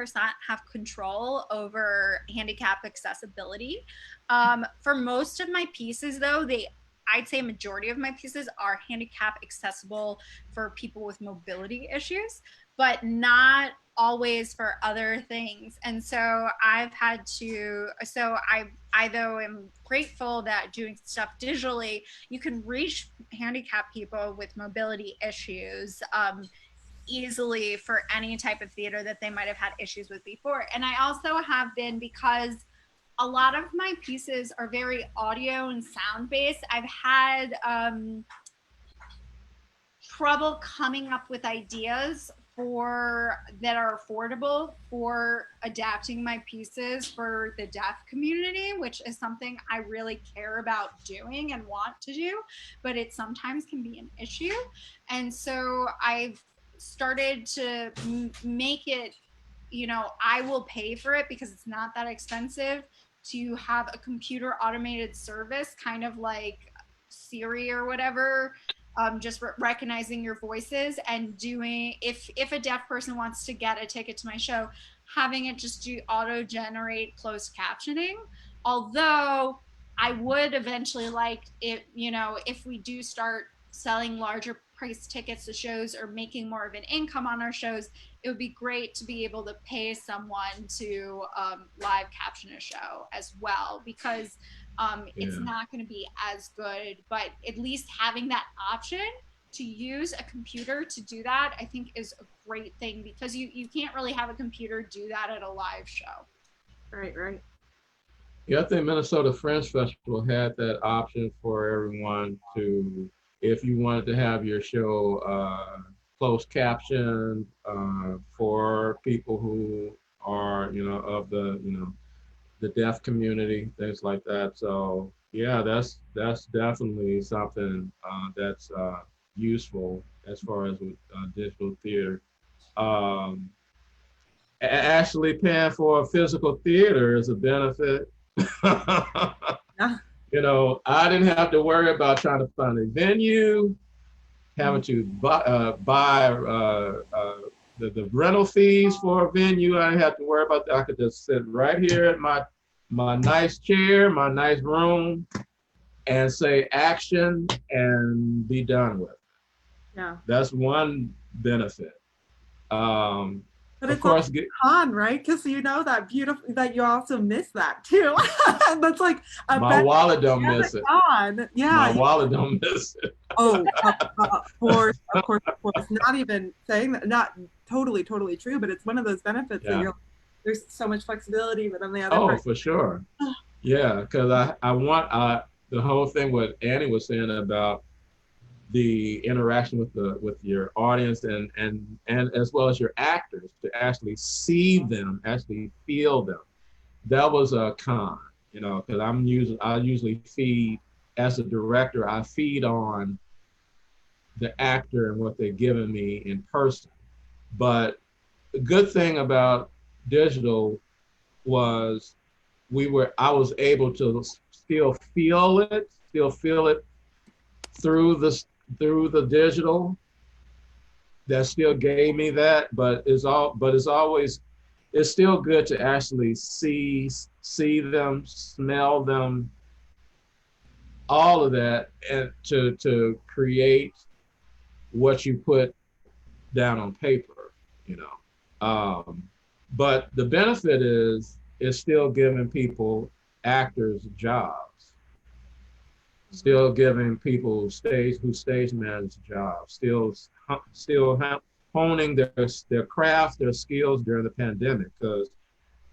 [SPEAKER 4] have control over handicap accessibility. For most of my pieces though, I'd say a majority of my pieces are handicap accessible for people with mobility issues, but not always for other things. And so I though am grateful that doing stuff digitally, you can reach handicapped people with mobility issues easily for any type of theater that they might have had issues with before. And I also have been, because a lot of my pieces are very audio and sound based, I've had trouble coming up with ideas that are affordable for adapting my pieces for the deaf community, which is something I really care about doing and want to do, but it sometimes can be an issue. And so I've started to make it, I will pay for it because it's not that expensive to have a computer automated service, kind of like Siri or whatever, just recognizing your voices and doing, if a deaf person wants to get a ticket to my show, having it just do auto generate closed captioning. Although I would eventually like it, if we do start selling larger price tickets to shows or making more of an income on our shows, it would be great to be able to pay someone to live caption a show as well, because it's not going to be as good, but at least having that option to use a computer to do that, I think is a great thing, because you can't really have a computer do that at a live show.
[SPEAKER 1] Right, right.
[SPEAKER 3] Yeah, I think Minnesota Fringe Festival had that option for everyone to, if you wanted to have your show closed captioned for people who are, of the, the deaf community, things like that. So yeah, that's definitely something that's useful as far as with digital theater. Um, Actually, paying for physical theater is a benefit.
[SPEAKER 1] Yeah.
[SPEAKER 3] I didn't have to worry about trying to find a venue, having to buy the rental fees for a venue. I didn't have to worry about that. I could just sit right here at my nice chair, my nice room, and say action and be done with it.
[SPEAKER 1] Yeah.
[SPEAKER 3] That's one benefit.
[SPEAKER 1] But
[SPEAKER 3] Of
[SPEAKER 1] it's
[SPEAKER 3] course,
[SPEAKER 1] also fun, right? Because that beautiful that you also miss that too. That's like a
[SPEAKER 3] my wallet don't miss it.
[SPEAKER 1] con. Yeah.
[SPEAKER 3] My wallet don't miss it.
[SPEAKER 1] Oh, of course, of course, of course. Not even saying that, not totally, totally true, but it's one of those benefits that there's so much flexibility, but on the other part,
[SPEAKER 3] for sure. Yeah, because I want the whole thing what Annie was saying about the interaction with your audience and as well as your actors, to actually see them, actually feel them. That was a con, because I usually feed, as a director, I feed on the actor and what they're giving me in person. But the good thing about digital was I was able to still feel it through the digital. That still gave me that, but it's still good to actually see them, smell them, all of that, and to create what you put down on paper, but the benefit is it's still giving people, actors, jobs, still giving people who stage manage jobs, still honing their craft, their skills during the pandemic. Because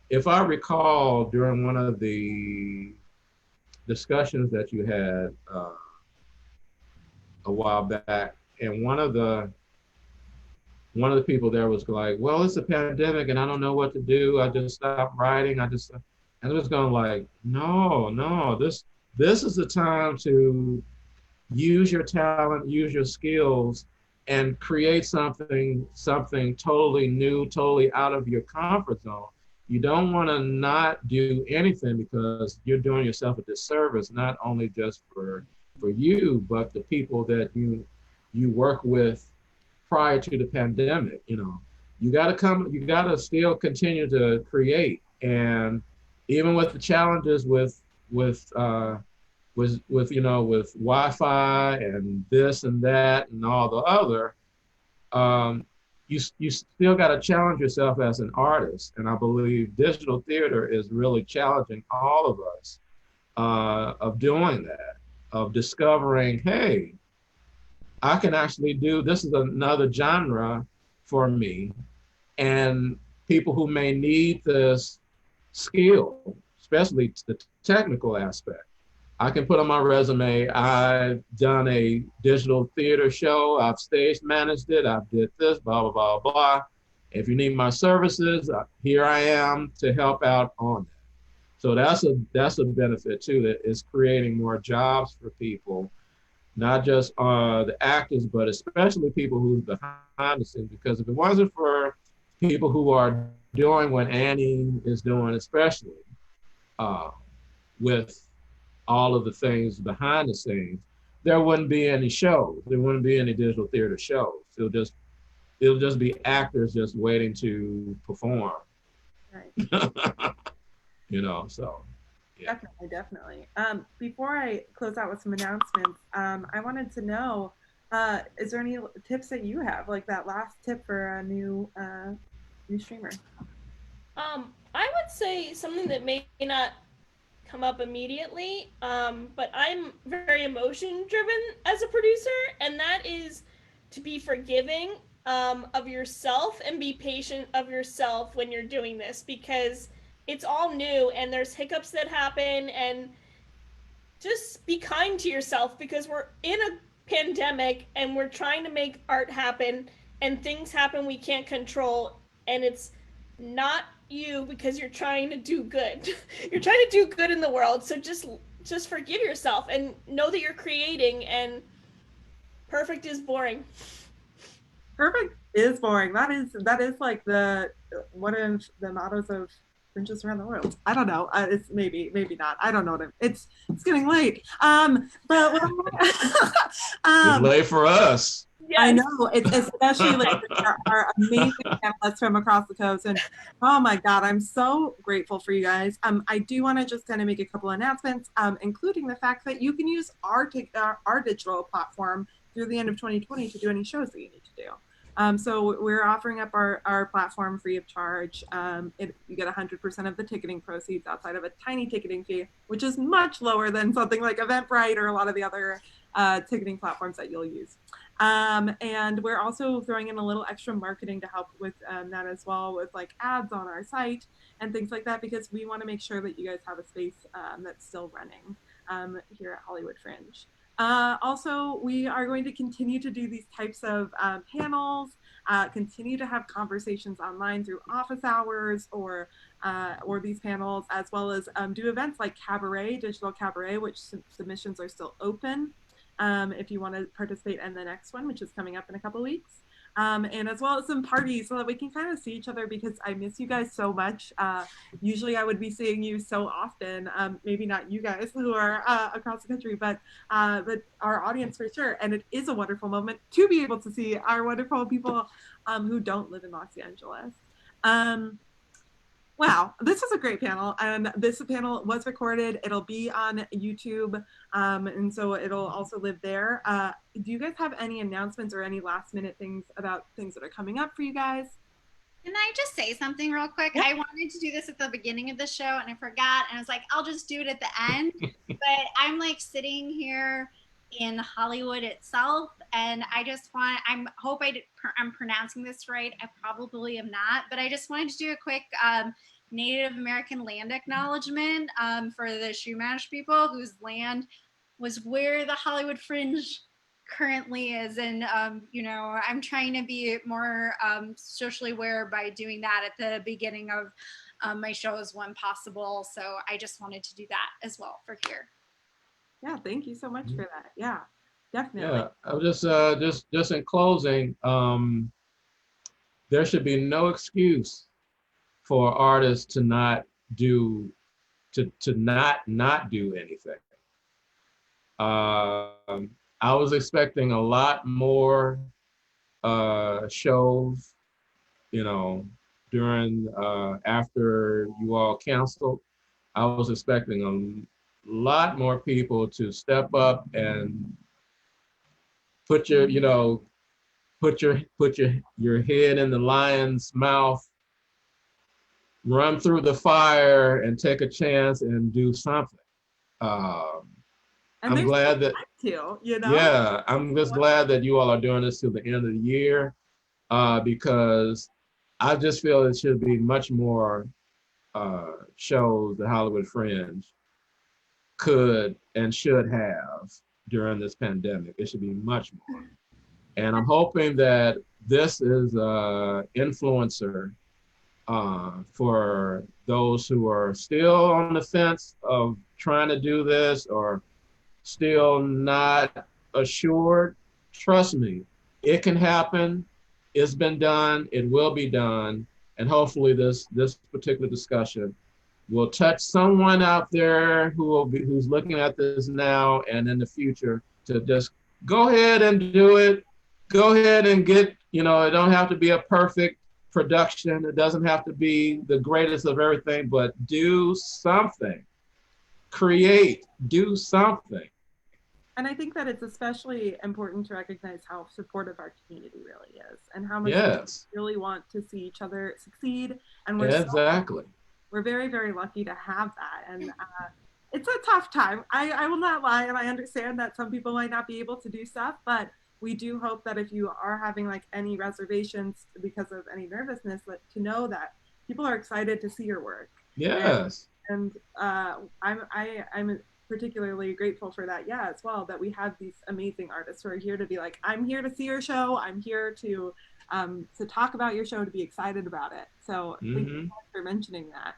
[SPEAKER 3] if I recall, during one of the discussions that you had a while back, and one of the people there was like, well, it's a pandemic and I don't know what to do. I just stopped writing. And I was going like, no, this is the time to use your talent, use your skills, and create something totally new, totally out of your comfort zone. You don't want to not do anything, because you're doing yourself a disservice, not only just for you, but the people that you work with prior to the pandemic. You got to still continue to create. And even with the challenges with Wi-Fi and this and that and all the other, you still got to challenge yourself as an artist. And I believe digital theater is really challenging all of us of doing that, of discovering, hey, I can actually do, this is another genre for me. And people who may need this skill, especially the technical aspect, I can put on my resume, I've done a digital theater show, I've stage managed it, I've did this, blah, blah, blah, blah. If you need my services, here I am to help out on that. So that's a benefit too, that is creating more jobs for people, not just the actors, but especially people who's behind the scenes. Because if it wasn't for people who are doing what Annie is doing, especially with all of the things behind the scenes, there wouldn't be any shows. There wouldn't be any digital theater shows. It'll just be actors just waiting to perform.
[SPEAKER 1] Right.
[SPEAKER 3] So.
[SPEAKER 1] Yeah. Definitely. Before I close out with some announcements, I wanted to know, is there any tips that you have, like that last tip for a new streamer?
[SPEAKER 2] I would say something that may not come up immediately, but I'm very emotion driven as a producer, and that is to be forgiving of yourself and be patient of yourself when you're doing this, because it's all new and there's hiccups that happen, and just be kind to yourself because we're in a pandemic and we're trying to make art happen, and things happen we can't control, and it's not you because you're trying to do good. You're trying to do good in the world, so just forgive yourself and know that you're creating, and perfect is boring.
[SPEAKER 1] Perfect is boring. That is like the one of the mottos of Fringes around the world. I don't know. It's maybe not. I don't know. It's getting late. But what
[SPEAKER 3] It's late for us.
[SPEAKER 2] Yes.
[SPEAKER 1] I know it's especially like our amazing panelists from across the coast, and oh my God, I'm so grateful for you guys. I do want to just kind of make a couple announcements, including the fact that you can use our digital platform through the end of 2020 to do any shows that you need to do. So we're offering up our platform free of charge. You get 100% of the ticketing proceeds outside of a tiny ticketing fee, which is much lower than something like Eventbrite or a lot of the other ticketing platforms that you'll use. And we're also throwing in a little extra marketing to help with that as well, with like ads on our site and things like that, because we want to make sure that you guys have a space that's still running here at Hollywood Fringe. Also, we are going to continue to do these types of panels, continue to have conversations online through office hours or these panels, as well as do events like Cabaret, Digital Cabaret, which submissions are still open if you want to participate in the next one, which is coming up in a couple of weeks. And as well as some parties so that we can kind of see each other, because I miss you guys so much. Usually I would be seeing you so often, maybe not you guys who are across the country, but our audience for sure. And it is a wonderful moment to be able to see our wonderful people who don't live in Los Angeles. Wow, this is a great panel, and this panel was recorded. It'll be on YouTube, and so it'll also live there. Do you guys have any announcements or any last minute things about things that are coming up for you guys?
[SPEAKER 4] Can I just say something real quick?
[SPEAKER 1] Yep.
[SPEAKER 4] I wanted to do this at the beginning of the show and I forgot, and I was like, I'll just do it at the end. But I'm like sitting here in Hollywood itself, and I just want, I'm pronouncing this right. I probably am not, but I just wanted to do a quick Native American land acknowledgement for the Chumash people, whose land was where the Hollywood Fringe currently is. And I'm trying to be more socially aware by doing that at the beginning of my shows when possible. So I just wanted to do that as well for here.
[SPEAKER 1] Yeah, thank you so much for that. Yeah, definitely.
[SPEAKER 3] Yeah, I was just in closing, there should be no excuse for artists to not do not do anything. I was expecting a lot more shows, during after you all canceled. I was expecting a lot more people to step up and put your head in the lion's mouth, run through the fire and take a chance and do something.
[SPEAKER 1] And
[SPEAKER 3] I'm glad that, yeah, I'm just glad that you all are doing this till the end of the year, because I just feel it should be much more shows that Hollywood Fringe could and should have during this pandemic. It should be much more. And I'm hoping that this is an influencer for those who are still on the fence of trying to do this or still not assured. Trust me, it can happen. It's been done. It will be done. And hopefully this particular discussion will touch someone out there who's looking at this now and in the future to just go ahead and do it. Go ahead and get, it don't have to be a perfect production. It doesn't have to be the greatest of everything, but do something. Create, do something.
[SPEAKER 1] And I think that it's especially important to recognize how supportive our community really is, and how much we really want to see each other succeed. And we're
[SPEAKER 3] exactly.
[SPEAKER 1] we're very, very lucky to have that. And it's a tough time. I will not lie, and I understand that some people might not be able to do stuff, but we do hope that if you are having like any reservations because of any nervousness, to know that people are excited to see your work.
[SPEAKER 3] Yes.
[SPEAKER 1] And I'm particularly grateful for that, yeah, as well, that we have these amazing artists who are here to be like, I'm here to see your show. I'm here to talk about your show, to be excited about it. So thank you for mentioning that.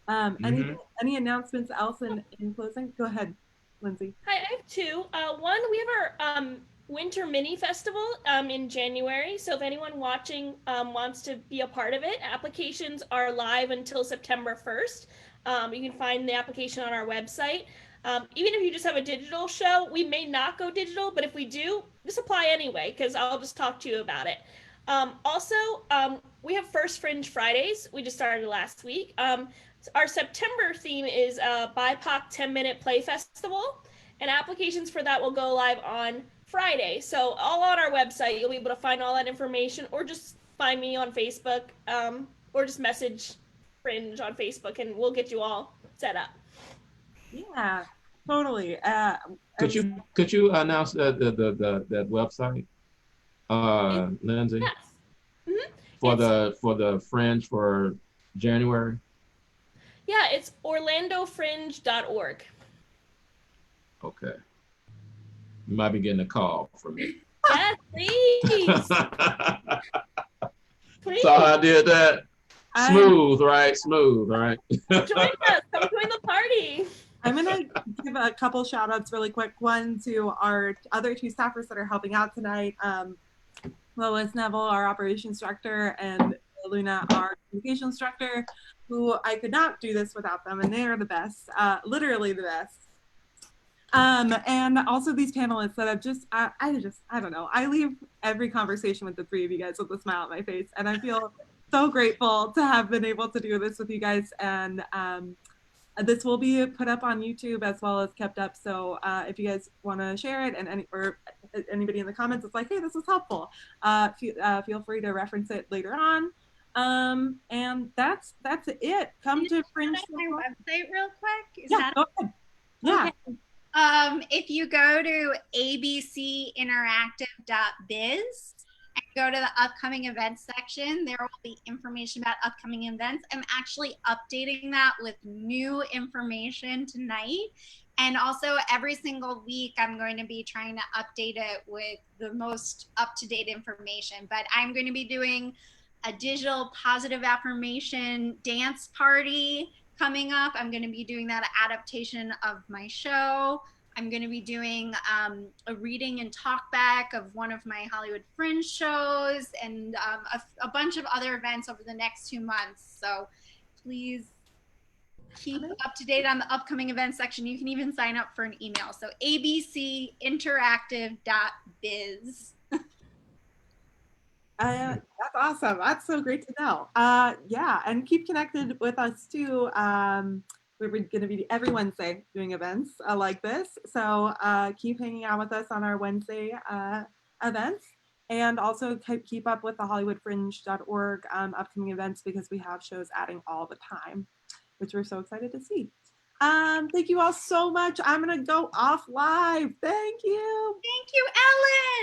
[SPEAKER 1] Any announcements else in closing? Go ahead, Lindsay.
[SPEAKER 2] Hi, I have two. One, we have our winter mini festival in January. So if anyone watching wants to be a part of it, applications are live until September 1st. You can find the application on our website. Even if you just have a digital show, we may not go digital, but if we do, just apply anyway, because I'll just talk to you about it. Also, we have First Fringe Fridays. We just started last week. Our September theme is BIPOC 10-minute play festival, and applications for that will go live on Friday. So all on our website, you'll be able to find all that information, or just find me on Facebook, or just message Fringe on Facebook, and we'll get you all set up.
[SPEAKER 1] Yeah, totally.
[SPEAKER 3] Could you announce that website, Lindsay?
[SPEAKER 2] Yes.
[SPEAKER 3] For the Fringe for January.
[SPEAKER 2] Yeah, it's orlandofringe.org.
[SPEAKER 3] Okay. You might be getting a call from me.
[SPEAKER 2] Yes, please. Please.
[SPEAKER 3] So I did that. Smooth, right? Smooth, right?
[SPEAKER 2] Join us. Come join the party.
[SPEAKER 1] I'm going to give a couple shout outs really quick. One to our other two staffers that are helping out tonight. Lois Neville, our operations director, and Luna, our communication instructor, who I could not do this without them, and they are the best, literally the best. And also these panelists that have just, I don't know, I leave every conversation with the three of you guys with a smile on my face, and I feel so grateful to have been able to do this with you guys. And this will be put up on YouTube as well as kept up. So if you guys want to share it, and anybody in the comments is like, hey, this was helpful, feel free to reference it later on. And that's it. Come to Fringe.
[SPEAKER 4] My website real quick.
[SPEAKER 1] Go ahead. Yeah.
[SPEAKER 4] Okay. If you go to abcinteractive.biz and go to the upcoming events section, there will be information about upcoming events. I'm actually updating that with new information tonight. And also every single week, I'm going to be trying to update it with the most up-to-date information. But I'm going to be doing a digital positive affirmation dance party coming up. I'm going to be doing that adaptation of my show. I'm going to be doing a reading and talk back of one of my Hollywood Fringe shows, and a bunch of other events over the next 2 months. So please keep up to date on the upcoming events section. You can even sign up for an email. So abcinteractive.biz.
[SPEAKER 1] That's awesome. That's so great to know. Yeah, and keep connected with us too. We're going to be every Wednesday doing events like this. So keep hanging out with us on our Wednesday events, and also keep up with the HollywoodFringe.org upcoming events, because we have shows adding all the time, which we're so excited to see. Thank you all so much. I'm going to go off live. Thank you.
[SPEAKER 4] Thank you, Ellen.